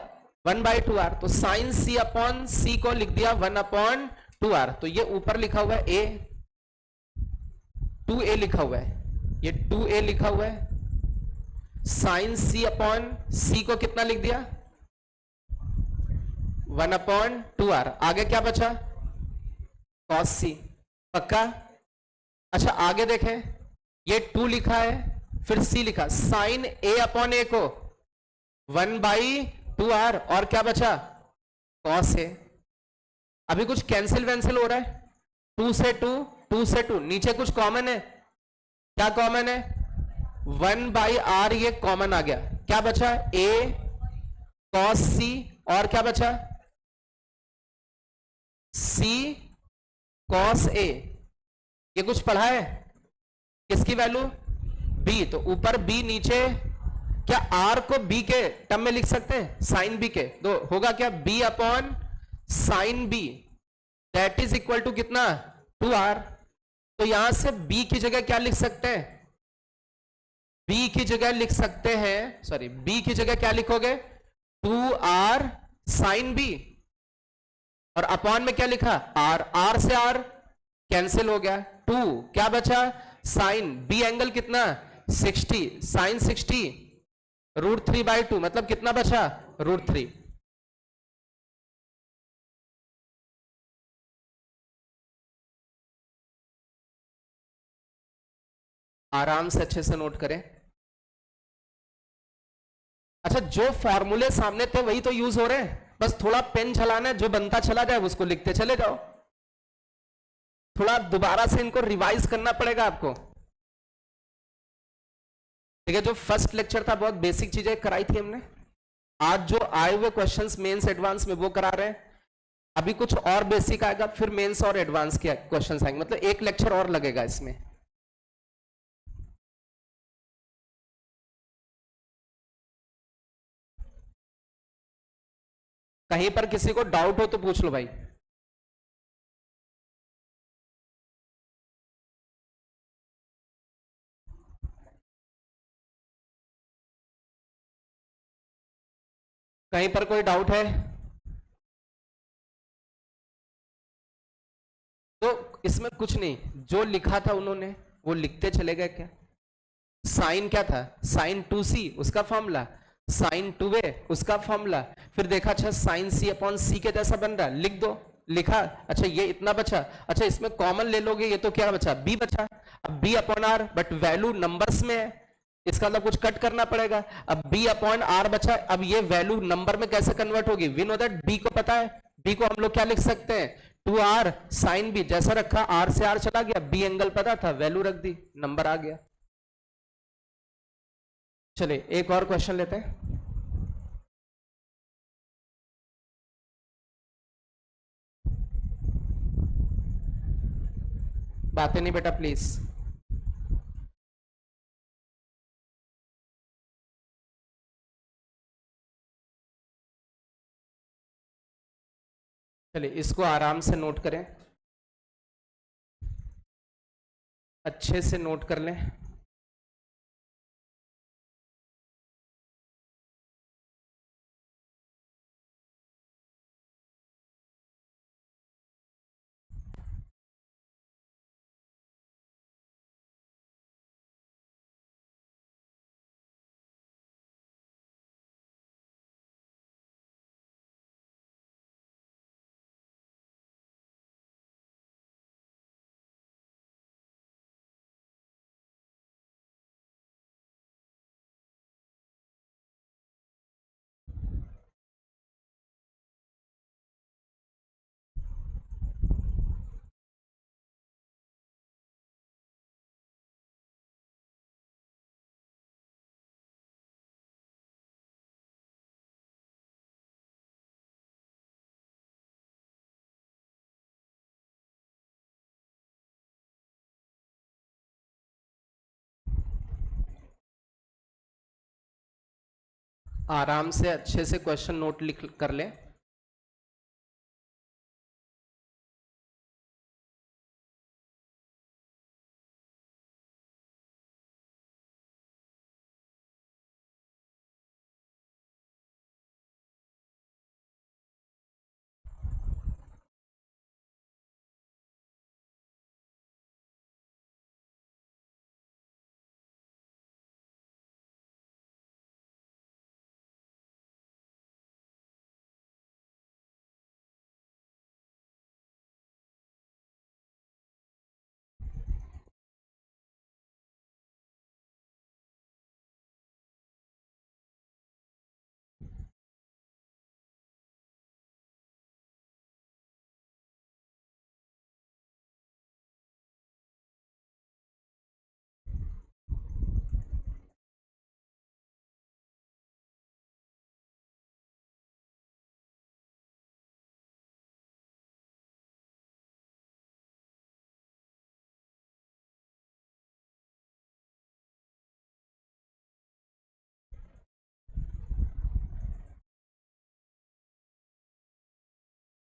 1/2r। तो साइन सी अपॉन सी को लिख दिया 1/2r। तो ये ऊपर लिखा हुआ है a, 2a लिखा हुआ है, ये 2a लिखा हुआ है। साइन सी अपॉन सी को कितना लिख दिया? 1/2r। आगे क्या बचा? कॉस सी। पक्का? अच्छा आगे देखें, ये 2 लिखा है, फिर सी लिखा, साइन ए अपॉन ए को 1/2r, और क्या बचा? Cos A. अभी कुछ कैंसिल वैंसिल हो रहा है? 2 से 2, 2 से 2, नीचे कुछ कॉमन है? क्या कॉमन है? 1/r, ये कॉमन आ गया। क्या बचा? a कॉस सी, और क्या बचा? c cos a। ये कुछ पढ़ा है? किसकी वैल्यू? b। तो ऊपर b, नीचे क्या r को b के टर्म में लिख सकते हैं? साइन b के। तो होगा क्या? b upon sine b, that is equal to कितना? 2r। तो यहां से b की जगह क्या लिख सकते हैं? b की जगह लिख सकते हैं, सॉरी, b की जगह क्या लिखोगे? 2r साइन b, और अपॉन में क्या लिखा? r। r से r कैंसिल हो गया, 2 क्या बचा? साइन b एंगल कितना? 60, साइन 60 √3/2, मतलब कितना बचा? √3। आराम से अच्छे से नोट करें। अच्छा जो फॉर्मूले सामने थे वही तो यूज हो रहे हैं, बस थोड़ा पेन चलाना है, जो बनता चला जाए उसको लिखते चले जाओ। थोड़ा दोबारा से इनको रिवाइज करना पड़ेगा आपको। ठीक है, जो फर्स्ट लेक्चर था बहुत बेसिक चीजें कराई थी हमने, आज जो आए हुए क्वेश्चंस मेंस एडवांस में वो करा रहे हैं। अभी कुछ और बेसिक आएगा, फिर मेंस और एडवांस के क्वेश्चंस आएंगे, मतलब एक लेक्चर और लगेगा इसमें। कहीं पर किसी को डाउट हो तो पूछ लो भाई। कहीं पर कोई डाउट है? तो इसमें कुछ नहीं, जो लिखा था उन्होंने वो लिखते चले गए। क्या साइन क्या था? साइन 2c उसका फॉर्मूला, साइन 2a उसका फॉर्मूला, फिर देखा अच्छा साइन c अपॉन c के जैसा बन रहा है, लिख दो, लिखा, अच्छा ये इतना बचा, अच्छा इसमें कॉमन ले लोगे, ये तो क्या बचा? b बचा। अब b upon r, but value numbers में है, इसका मतलब कुछ कट करना पड़ेगा। अब b अपॉन r बचा, अब ये वैल्यू नंबर में कैसे कन्वर्ट होगी? वी नो दैट b को पता है, b को हम लोग क्या लिख सकते हैं? 2r साइन b, जैसा रखा r से r चला गया, b एंगल पता था, वैल्यू रख दी, नंबर आ गया। चलिए एक और क्वेश्चन लेते हैं। बातें नहीं बेटा प्लीज। चलिए इसको आराम से नोट करें, अच्छे से नोट कर लें। आराम से अच्छे से क्वेश्चन नोट लिख कर लें।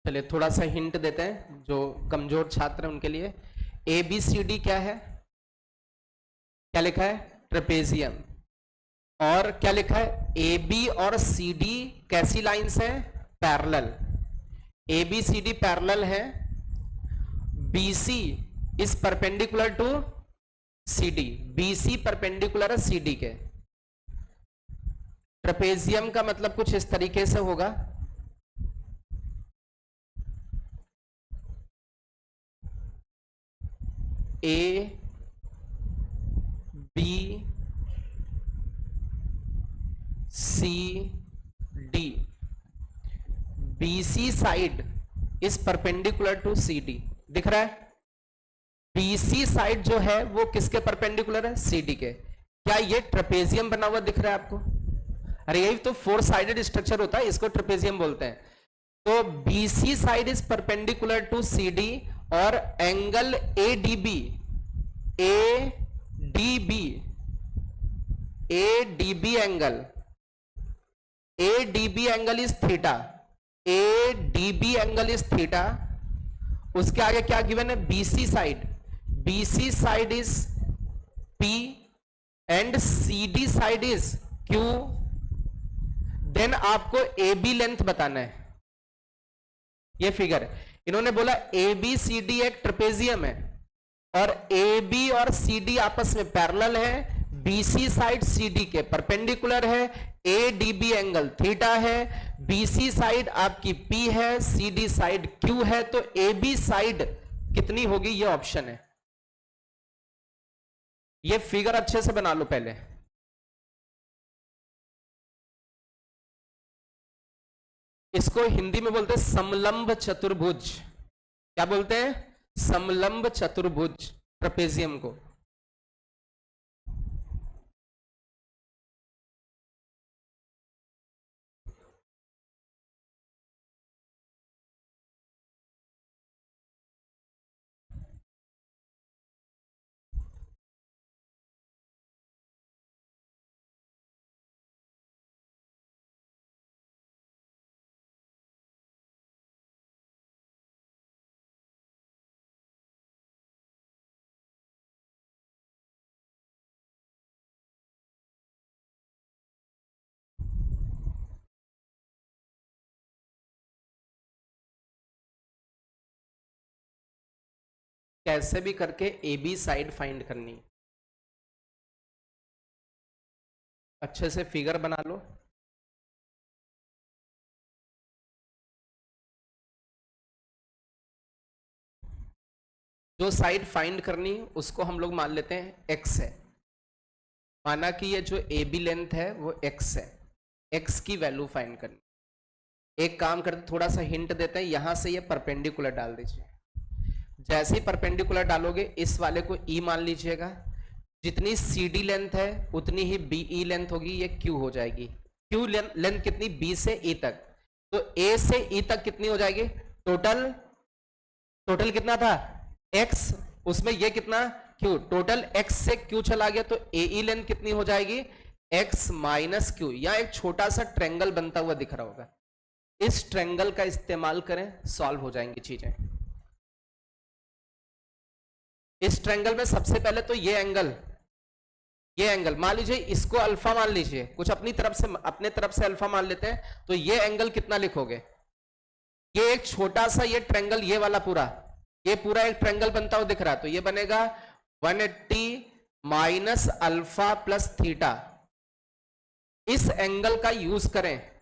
चलिए थोड़ा सा हिंट देते हैं जो कमजोर छात्र हैं उनके लिए। ए बी सी डी क्या है? क्या लिखा है? ट्रेपेजियम। और क्या लिखा है? ए बी और सी डी कैसी लाइंस हैं? Parallel. A B C D parallel है। B C is perpendicular to C D, B C perpendicular है सी डी के। ट्रेपेजियम का मतलब कुछ इस तरीके से होगा, A B C D, B C side is perpendicular to C D. दिख रहा है? बीसी साइड जो है वो किसके परपेंडिकुलर है? सी डी के। क्या ये ट्रेपेजियम बना हुआ दिख रहा है आपको? अरे यही तो 4 साइडेड स्ट्रक्चर होता है, इसको ट्रेपेजियम बोलते हैं। तो BC side is perpendicular to C D और angle A D B, A D B angle, A D B angle is theta, A D B angle is theta. उसके आगे क्या गिवन है? BC side, BC side is P and C D side is Q. Then आपको A B length बताना है। ये figure इन्होंने बोला ए बी सी डी एक ट्रेपेजियम है और ए बी और सी डी आपस में पैरेलल है, बीसी साइड सीडी के परपेंडिकुलर है, A D B angle theta है, बीसी साइड आपकी पी है, सीडी साइड क्यू है, तो ए बी साइड कितनी होगी ये ऑप्शन है। ये फिगर अच्छे से बना लो पहले। इसको हिंदी में बोलते हैं समलंब चतुर्भुज। क्या बोलते हैं? समलंब चतुर्भुज ट्रेपेजियम को। कैसे भी करके ए बी साइड फाइंड करनी। अच्छे से फिगर बना लो। जो साइड फाइंड करनी उसको हम लोग मान लेते हैं एक्स है। माना कि ये जो ए बी लेंथ है वो एक्स है, एक्स की वैल्यू फाइंड करनी। एक काम करते, थोड़ा सा हिंट देते हैं, यहां से ये परपेंडिकुलर डाल दीजिए। जैसे ही परपेंडिकुलर डालोगे इस वाले को ई मान लीजिएगा, जितनी सी डी लेंथ है उतनी ही बी ई लेंथ होगी, ये क्यू हो जाएगी। क्यू लेंथ कितनी? बी से ई तक, तो ए से ई तक कितनी हो जाएगी? टोटल कितना था? एक्स, उसमें ये कितना? क्यू। टोटल एक्स से क्यू चला गया तो ए ई लेंथ कितनी हो जाएगी? X minus Q. या एक छोटा सा ट्रेंगल बनता हुआ दिख रहा होगा, इस ट्रेंगल का इस्तेमाल करें, सॉल्व हो जाएंगी चीजें। इस ट्रायंगल में सबसे पहले तो ये एंगल मान लीजिए, इसको अल्फा मान लीजिए, कुछ अपने तरफ से अल्फा मान लेते हैं, तो ये एंगल कितना लिखोगे? ये एक छोटा सा ये ट्रायंगल, ये वाला पूरा एक ट्रायंगल बनता हुआ दिख रहा है, तो ये बनेगा 180 माइनस अल्फा प्लस थीटा। इस एंगल का यूज करें।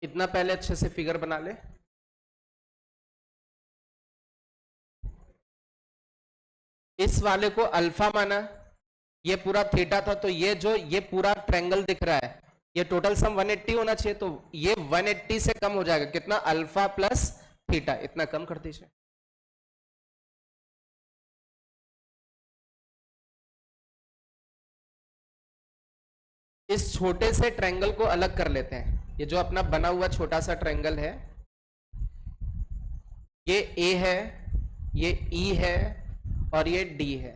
इतना पहले अच्छे से फिगर बना ले। इस वाले को अल्फा माना, ये पूरा थीटा था, तो ये पूरा ट्रायंगल दिख रहा है, ये टोटल सम 180 होना चाहिए, तो ये 180 से कम हो जाएगा, कितना? Alpha plus theta. इतना कम कर दीजिए। इस छोटे से ट्रायंगल को अलग कर लेते हैं। ये जो अपना बना हुआ छोटा सा ट्रायंगल है, ये ए है, ये ई है और ये डी है।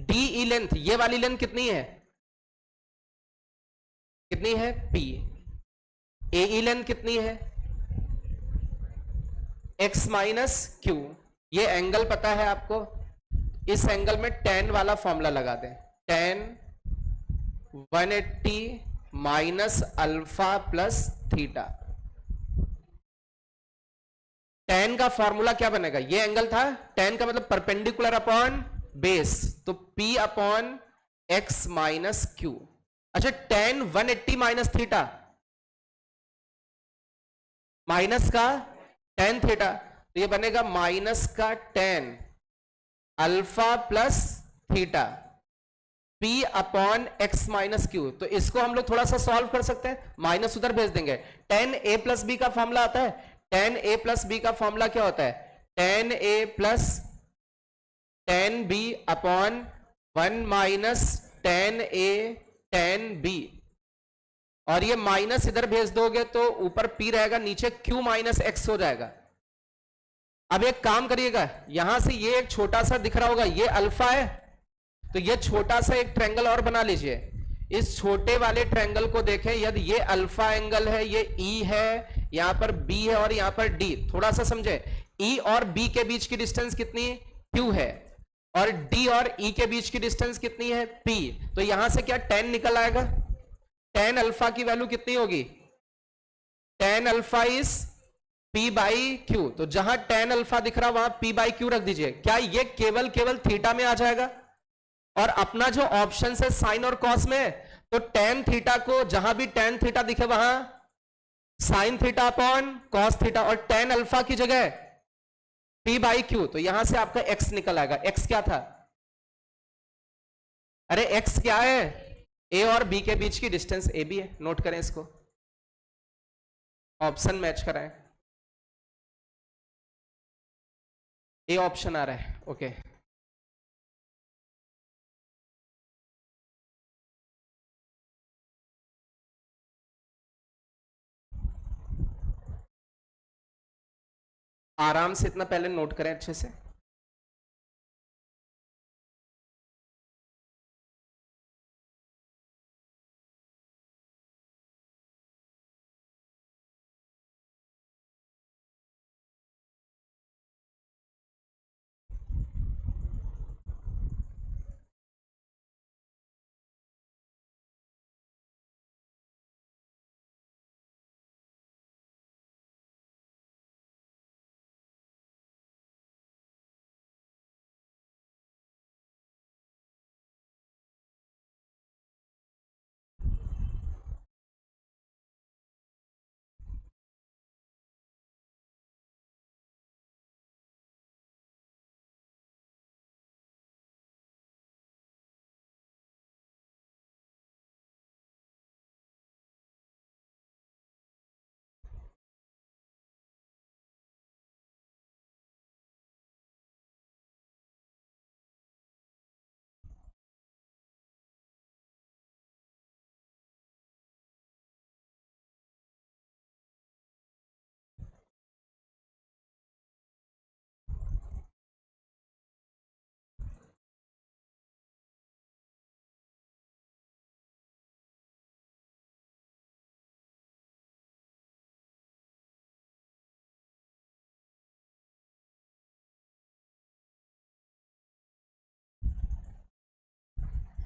डी ई लेंथ, ये वाली लेंथ कितनी है? पी। ए ई लेंथ कितनी है? X minus Q. ये एंगल पता है आपको, इस एंगल में tan वाला फॉर्मूला लगा दें। tan 180 minus alpha plus theta. tan का फॉर्मूला क्या बनेगा? ये एंगल था, tan का मतलब परपेंडिकुलर अपॉन बेस, तो P upon x minus Q. अच्छा, tan 180 माइनस थीटा, माइनस का tan थीटा, तो ये बनेगा माइनस का tan alpha plus theta P upon x minus Q. तो इसको हम लोग थोड़ा सा सॉल्व कर सकते हैं, माइनस उधर भेज देंगे। tan a प्लस बी का फॉर्मूला आता है, tan a प्लस बी का फॉर्मूला क्या होता है? tan a plus tan b upon 1 minus tan a tan b, और ये माइनस इधर भेज दोगे तो ऊपर p रहेगा, नीचे q माइनस एक्स हो जाएगा। अब एक काम करिएगा, यहां से ये एक छोटा सा दिख रहा होगा, ये अल्फा है, तो ये छोटा सा एक ट्रायंगल और बना लीजिए। इस छोटे वाले ट्रायंगल को देखें, यदि ये अल्फा एंगल है, ये ई है, यहां पर बी है और यहां पर डी, थोड़ा सा समझे, ई और बी के बीच की डिस्टेंस कितनी क्यू है, और डी और ई के बीच की डिस्टेंस कितनी है पी। तो यहां से क्या tan निकल आएगा, tan अल्फा की वैल्यू कितनी होगी, tan alpha is P by Q. तो जहां tan अल्फा दिख रहा वहां P बाई क्यू रख दीजिए। क्या ये केवल थीटा में आ जाएगा, और अपना जो ऑप्शन है साइन और कॉस में, तो tan थीटा को जहां भी tan थीटा दिखे वहां sign theta upon cos theta, और tan अल्फा की जगह P बाई क्यू। तो यहां से आपका x निकल आएगा। x क्या था, अरे x क्या है, a और b के बीच की डिस्टेंस ab है। नोट करें इसको, ऑप्शन मैच कराएं, ए ऑप्शन आ रहा है, ओके। आराम से इतना पहले नोट करें अच्छे से।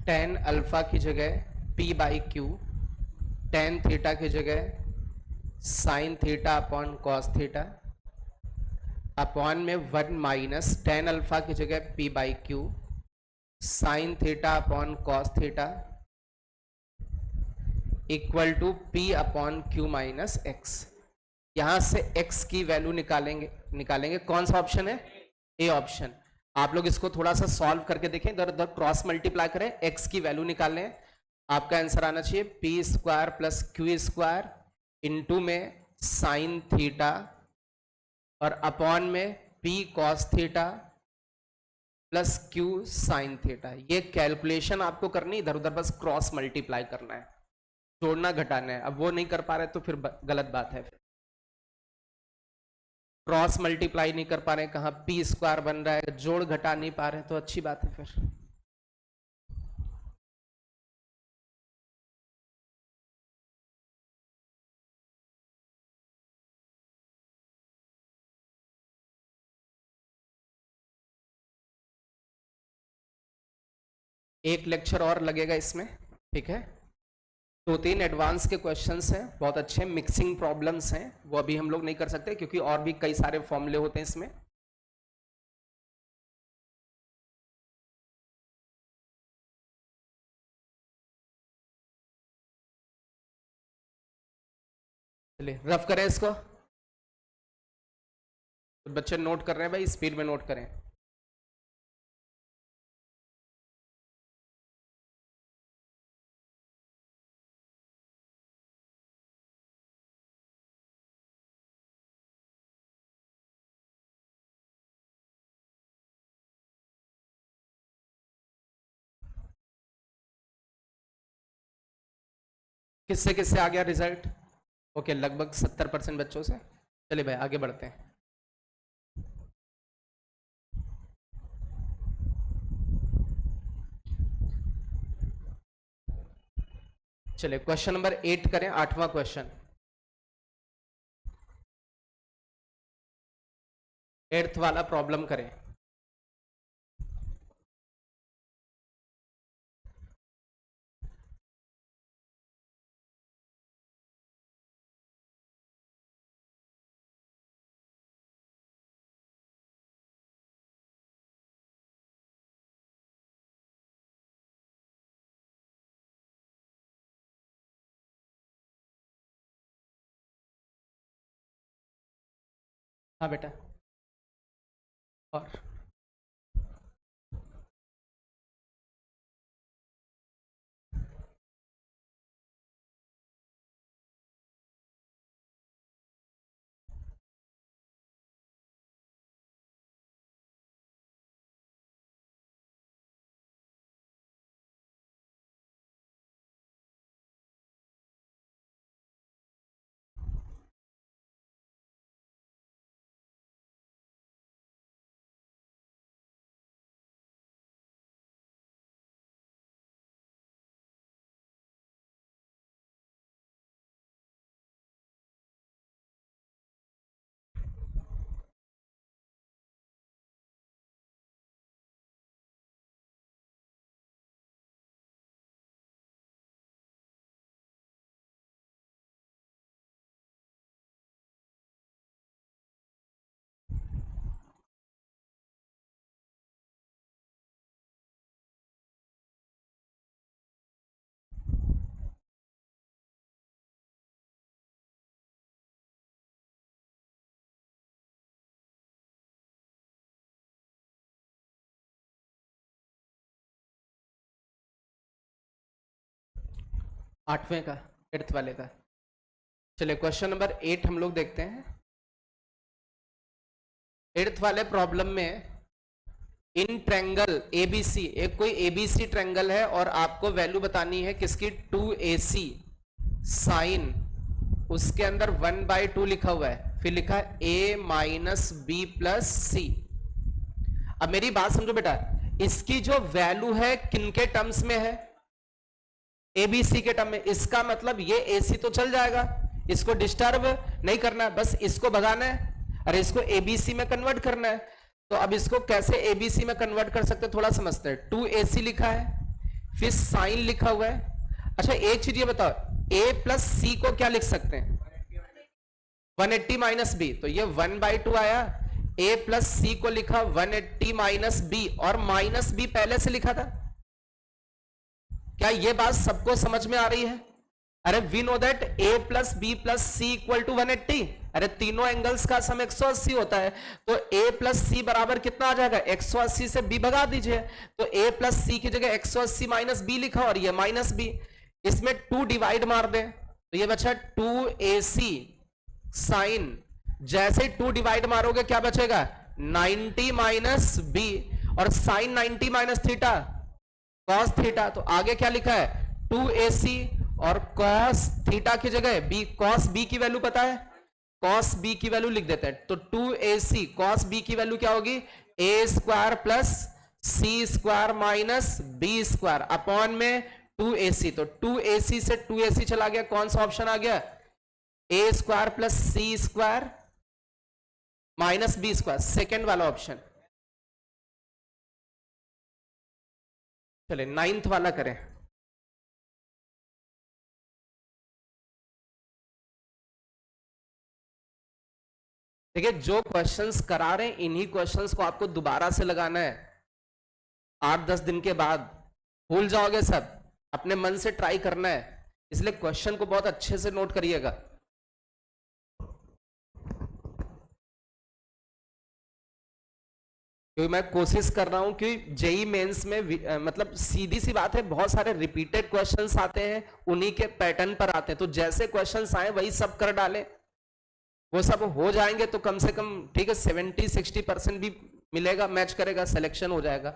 tan अल्फा की जगह P by Q, tan theta की जगह sine theta upon cos theta, upon में 1 माइनस tan अल्फा की जगह P by Q, sine theta upon cos theta, equal to P upon Q minus X. यहां से x की वैल्यू निकालेंगे कौन सा ऑप्शन है, ए ऑप्शन। आप लोग इसको थोड़ा सा सॉल्व करके देखें, इधर उधर क्रॉस मल्टीप्लाई करें, x की वैल्यू निकालें, आपका आंसर आना चाहिए P square plus Q square into में साइन थीटा और अपॉन में p cos theta plus q sine theta. ये कैलकुलेशन आपको करनी, इधर उधर बस क्रॉस मल्टीप्लाई करना है, जोड़ना घटाना है। अब वो नहीं कर पा रहे तो फिर गलत बात है, क्रॉस मल्टीप्लाई नहीं कर पा रहे, कहाँ पी स्क्वायर बन रहा है, जोड़ घटा नहीं पा रहे तो अच्छी बात है फिर। एक लेक्चर और लगेगा इसमें, ठीक है। 2-3 एडवांस के क्वेश्चंस हैं, बहुत अच्छे मिक्सिंग प्रॉब्लम्स हैं, वो अभी हम लोग नहीं कर सकते क्योंकि और भी कई सारे फॉर्मूले होते हैं इसमें। चलिए रफ करें इसको, तो बच्चे नोट कर रहे हैं भाई, स्पीड में नोट करें। किससे किससे आ गया रिजल्ट, ओके लगभग 70% बच्चों से। चलिए भाई आगे बढ़ते हैं। चलिए क्वेश्चन नंबर 8 करें, 8वां क्वेश्चन, 8th वाला प्रॉब्लम करें। हाँ बेटा। और 8वें का, 8th वाले का। चलिए क्वेश्चन नंबर 8 हम लोग देखते हैं। 8th वाले प्रॉब्लम में इन ट्रैंगल एबीसी, एक कोई एबीसी ट्रैंगल है और आपको वैल्यू बतानी है किसकी, 2AC साइन, उसके अंदर 1/2 लिखा हुआ है, फिर लिखा है a माइनस बी प्लस सी। अब मेरी बात समझो बेटा, इसकी जो वैल्यू है किनके टर्म्स में है, एबीसी के टर्म में। इसका मतलब ये एसी तो चल जाएगा, इसको डिस्टर्ब नहीं करना है, बस इसको भगाना है और इसको एबीसी में कन्वर्ट करना है। तो अब इसको कैसे एबीसी में कन्वर्ट कर सकते हैं, थोड़ा समझते हैं। 2AC लिखा है, फिर साइन लिखा हुआ है। अच्छा एक चीज ये बताओ, a प्लस सी को क्या लिख सकते हैं, 180 माइनस बी, तो ये 1/2 आया। a प्लस सी को लिखा 180 माइनस बी, और माइनस बी पहले से लिखा था। क्या ये बात सबको समझ में आ रही है? अरे we know that a plus B plus C equal to 180। अरे तीनों एंगल्स का सम 180 होता है, तो a प्लस सी बराबर कितना आ जाएगा, 180 से b भगा दीजिए, तो a प्लस सी की जगह 180 माइनस बी लिखा और ये माइनस बी, इसमें 2 डिवाइड मार दें तो ये बचा 2AC साइन। जैसे 2 डिवाइड मारोगे क्या बचेगा, 90 माइनस बी, और sine 90 minus theta cos theta, तो आगे क्या लिखा है 2AC, और कॉस थीटा की जगह बी, कॉस बी की वैल्यू पता है, कॉस बी की वैल्यू लिख देते हैं। तो 2AC कॉस बी की वैल्यू क्या होगी, a square plus C square minus B square upon में 2AC। तो 2AC से 2AC चला गया, कौन सा ऑप्शन आ गया, a square plus C square minus B square, second वाला ऑप्शन। चलिए 9th वाला करें। देखिए जो क्वेश्चंस करा रहे हैं इन्हीं क्वेश्चंस को आपको दोबारा से लगाना है 8-10 दिन के बाद, भूल जाओगे सब, अपने मन से ट्राई करना है, इसलिए क्वेश्चन को बहुत अच्छे से नोट करिएगा। क्योंकि मैं कोशिश कर रहा हूं कि जेई मेंस में मतलब सीधी सी बात है, बहुत सारे रिपीटेड क्वेश्चंस आते हैं, उन्हीं के पैटर्न पर आते हैं, तो जैसे क्वेश्चंस आए वही सब कर डालें, वो सब हो जाएंगे तो कम से कम ठीक है 70-60% भी मिलेगा, मैच करेगा, सिलेक्शन हो जाएगा।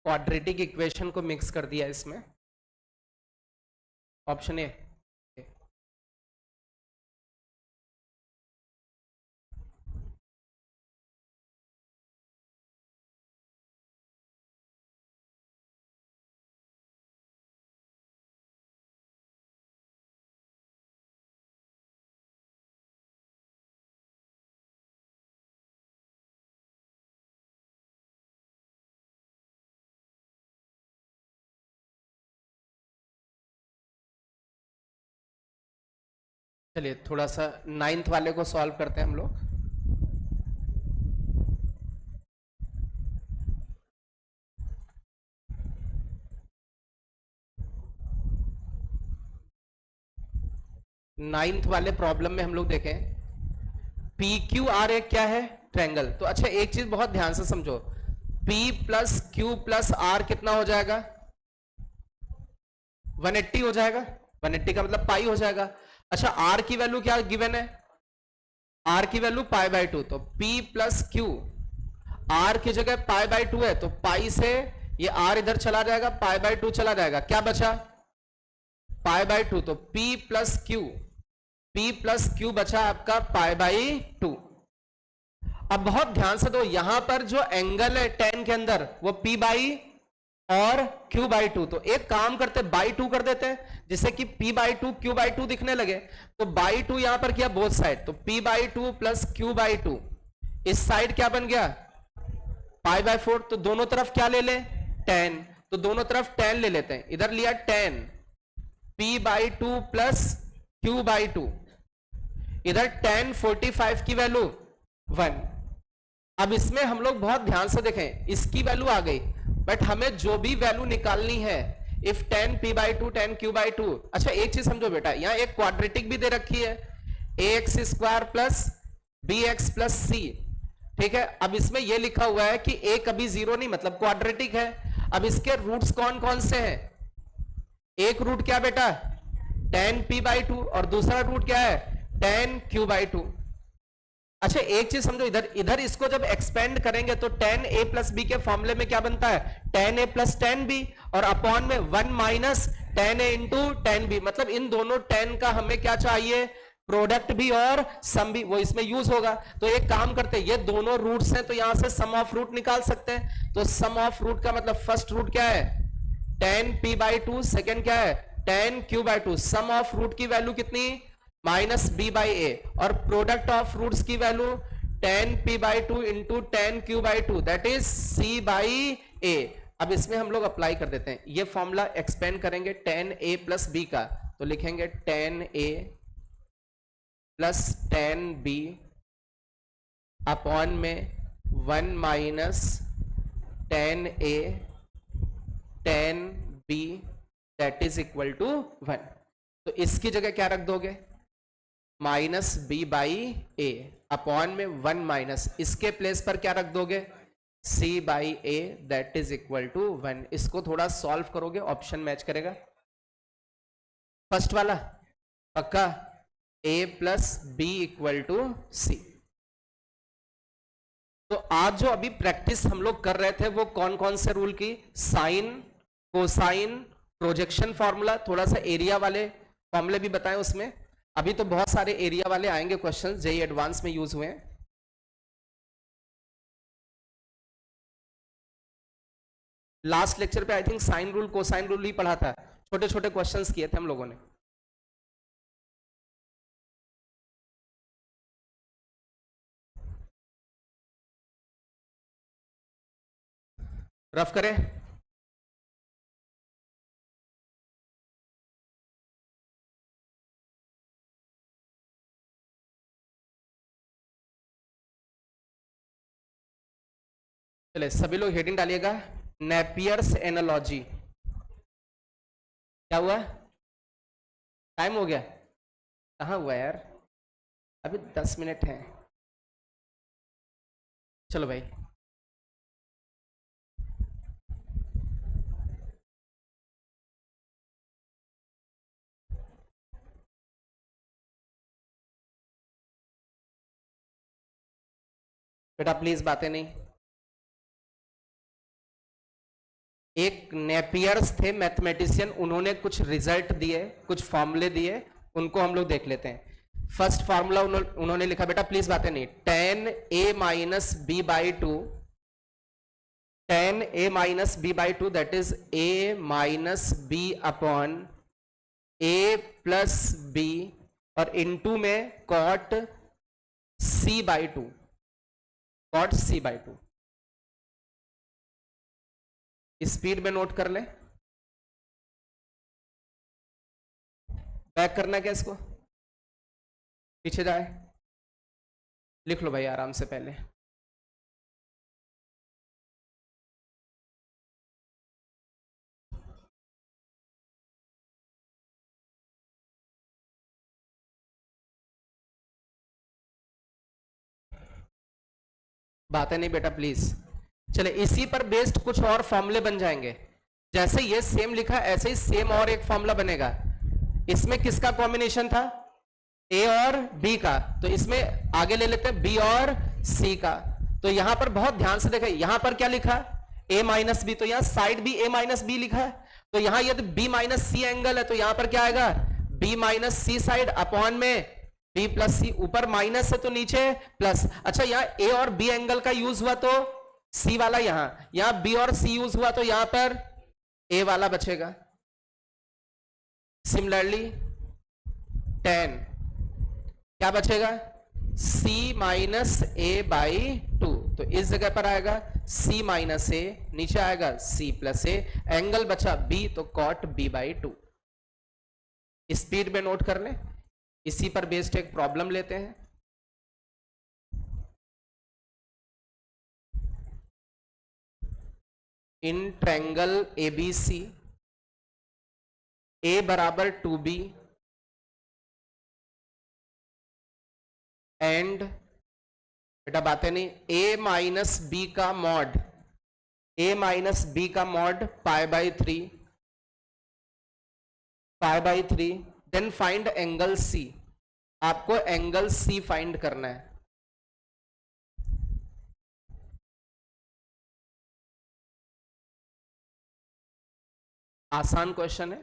क्वाड्रेटिक इक्वेशन को मिक्स कर दिया इसमें, ऑप्शन ए। चलिए थोड़ा सा नाइन्थ वाले को सॉल्व करते हैं हम लोग। नाइन्थ वाले प्रॉब्लम में हम लोग देखें, पी क्यू आर एक क्या है, ट्रायंगल। तो अच्छा एक चीज बहुत ध्यान से समझो, P plus Q plus R कितना हो जाएगा, 180 हो जाएगा। 180 का मतलब पाई हो जाएगा। अच्छा आर की वैल्यू क्या गिवन है, आर की वैल्यू पाई बाय 2, तो P प्लस क्यू, आर की जगह पाई बाय 2 है तो पाई से ये आर इधर चला जाएगा, पाई बाय 2 चला जाएगा, क्या बचा, पाई बाय 2। तो P plus Q, P plus Q बचा आपका पाई बाय 2। अब बहुत ध्यान से दो, यहां पर जो एंगल है tan के अंदर वो P बाई और Q बाई 2, तो एक काम करते बाई 2 कर देते हैं जिससे कि P बाई 2 Q बाई 2 दिखने लगे। तो बाई 2 यहां पर किया बोथ साइड, तो P by 2 plus Q by 2, इस साइड क्या बन गया पाई बाय 4। तो दोनों तरफ क्या ले ले, tan, तो दोनों तरफ tan ले लेते हैं, इधर लिया tan P by 2 plus Q by 2, इधर tan 45 की वैल्यू 1। अब इसमें हम लोग बहुत ध्यान से देखें, इसकी वैल्यू आ गई, बट हमें जो भी वैल्यू निकालनी है, if tan p by 2 tan q by 2। अच्छा एक चीज समझो बेटा, यहां एक क्वाड्रेटिक भी दे रखी है, ax square plus bx plus c, ठीक है। अब इसमें यह लिखा हुआ है कि a कभी जीरो नहीं, मतलब क्वाड्रेटिक है। अब इसके रूट्स कौन कौन से हैं, एक रूट क्या बेटा tan p बाई 2 और दूसरा रूट क्या है tan q बाई 2। अच्छा एक चीज समझो, इधर इधर इसको जब एक्सपेंड करेंगे तो tan a प्लस बी के फॉर्मूले में क्या बनता है tan a plus tan b, और अपॉन में 1 minus tan a into tan b, मतलब इन दोनों tan का हमें क्या चाहिए, प्रोडक्ट भी और सम भी, वो इसमें यूज होगा। तो एक काम करते हैं, ये दोनों रूट्स हैं तो यहां से सम ऑफ रूट निकाल सकते हैं। तो सम ऑफ रूट का मतलब फर्स्ट रूट क्या है tan p बाई 2, सेकेंड क्या है tan q by 2, sum of root की वैल्यू कितनी माइनस बी बाई ए, और प्रोडक्ट ऑफ रूट्स की value tan p by 2 into tan q by 2, that is c by A. अब इसमें हम लोग अप्लाई कर देते हैं, ये फॉर्मूला एक्सपेंड करेंगे tan a प्लस b का, तो लिखेंगे tan a plus tan b upon में 1 minus tan a tan b that is equal to 1। तो इसकी जगह क्या रख दोगे minus B by A, upon में 1 माइनस, इसके प्लेस पर क्या रख दोगे c by A that is equal to 1। इसको थोड़ा सॉल्व करोगे ऑप्शन मैच करेगा, फर्स्ट वाला पक्का, a plus B equal to C. तो आज जो अभी प्रैक्टिस हम लोग कर रहे थे वो कौन कौन से रूल की, साइन, कोसाइन, प्रोजेक्शन फॉर्मूला, थोड़ा सा एरिया वाले फॉर्मूले भी बताएं उसमें। अभी तो बहुत सारे एरिया वाले आएंगे क्वेश्चंस, जेई एडवांस में यूज हुए हैं। लास्ट लेक्चर पे I think sine rule cosine rule ही पढ़ा था, छोटे छोटे क्वेश्चंस किए थे हम लोगों ने। रफ करें, चले सभी लोग हेडिंग डालिएगा, नेपियर्स एनालॉजी। क्या हुआ, टाइम हो गया, कहाँ हुआ यार, अभी 10 मिनट है, चलो भाई। बेटा प्लीज बातें नहीं, एक नेपियर्स थे मैथमेटिशियन, उन्होंने कुछ रिजल्ट दिए, कुछ फॉर्मूले दिए, उनको हम लोग देख लेते हैं। फर्स्ट फॉर्मूला उन्होंने लिखा, बेटा प्लीज बातें नहीं, tan a minus B by two, tan a minus B by two that is a minus B upon a plus B, और इनटू में cot c by two, cot c by two. Speed में note कर ले, back करना क्या इसको, पीछे जाए, लिख लो भाई आराम से पहले। बातें नहीं बेटा प्लीज। चले, इसी पर बेस्ड कुछ और फॉर्मूले बन जाएंगे। जैसे ये सेम लिखा ऐसे ही सेम और एक फॉर्मूला बनेगा। इसमें किसका कॉम्बिनेशन था, ए और बी का, तो इसमें आगे ले लेते हैं बी और सी का। तो यहां पर बहुत ध्यान से देखा, यहां पर क्या लिखा, ए माइनस बी, तो यहां साइड भी ए माइनस बी लिखा है। तो यहां यदि बी माइनस सी एंगल है तो यहां पर क्या आएगा, बी माइनस सी साइड अपॉन में बी प्लस सी, ऊपर माइनस है तो नीचे प्लस। अच्छा, यहां ए और बी एंगल का यूज हुआ तो सी वाला, यहां बी और सी यूज हुआ तो यहां पर ए वाला बचेगा। सिमिलरली tan क्या बचेगा, c minus A by two, तो इस जगह पर आएगा c माइनस ए, नीचे आएगा c प्लस ए, एंगल बचा b तो cot b by two. Speed में नोट कर ले, इसी पर बेस्ड एक प्रॉब्लम लेते हैं। इन ट्रायंगल ABC A बराबर 2b एंड, बेटा बातें नहीं, a माइनस बी का मॉड, a माइनस बी का mod pi by three, then find angle C। आपको एंगल C फाइंड करना है। आसान क्वेश्चन है।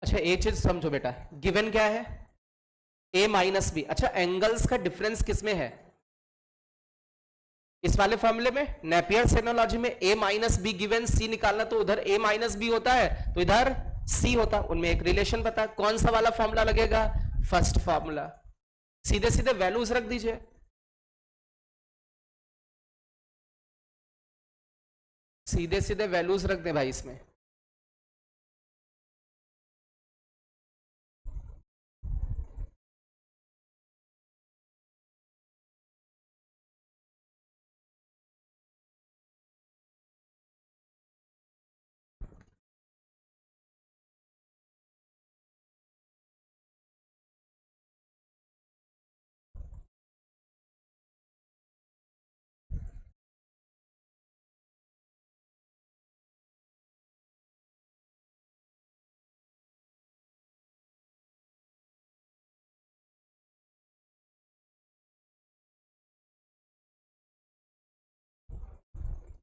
अच्छा, एक चीज समझो बेटा, गिवन क्या है, a माइनस बी। अच्छा, एंगल्स का डिफरेंस किसमें है, इस वाले फॉर्मूले में, नेपियर एनालॉजी में a minus be given c निकालना, तो उधर a माइनस बी होता है तो इधर c होता, उनमें एक रिलेशन पता है। कौन सा वाला फॉर्मूला लगेगा, फर्स्ट फॉर्मूला। सीधे सीधे वैल्यूज रख दीजिए, सीधे सीधे वैल्यूज रख दे भाई इसमें।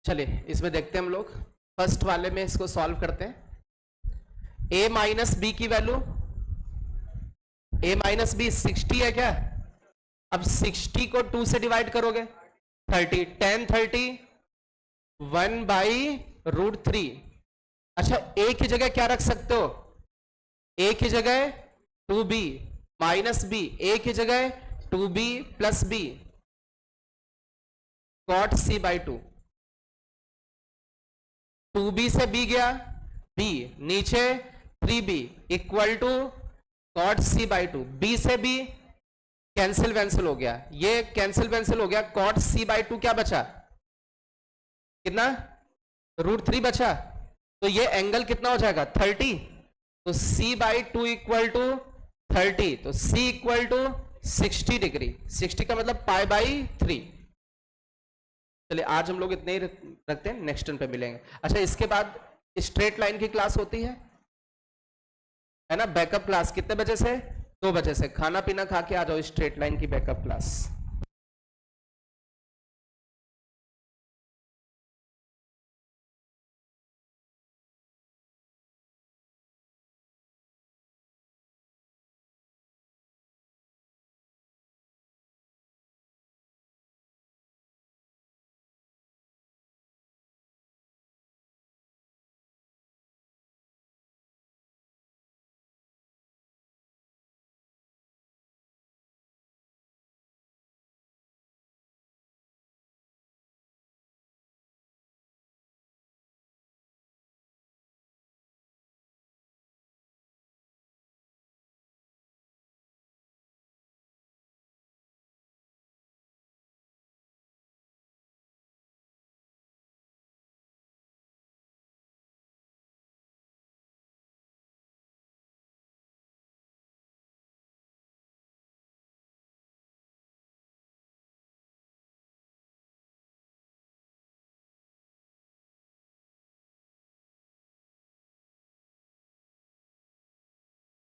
चलिए इसमें देखते हैं हम लोग, फर्स्ट वाले में इसको सॉल्व करते हैं। a माइनस बी की वैल्यू, a माइनस बी 60 है क्या, अब 60 को 2 से डिवाइड करोगे 30, 10 30 1 बाई रूट 3। अच्छा, a की जगह क्या रख सकते हो, a की जगह 2b माइनस b, a की जगह 2b plus b, cot c by 2। 2b से b गया b, नीचे 3b equal to cot c by 2। b से b कैंसिल वैंसिल हो गया, ये कैंसिल वैंसिल हो गया, cot c बाई 2 क्या बचा, कितना, रूट 3 बचा। तो ये एंगल कितना हो जाएगा 30, तो c बाई 2 इक्वल टू 30, तो c इक्वल टू 60 डिग्री। 60 का मतलब पाई बाई 3। चलिए आज हम लोग इतने ही रखते हैं, नेक्स्ट टर्न पे मिलेंगे। अच्छा इसके बाद स्ट्रेट लाइन की क्लास होती है ना, बैकअप क्लास कितने बजे से? 2 बजे से। खाना पीना खा के आ जाओ, स्ट्रेट लाइन की बैकअप क्लास।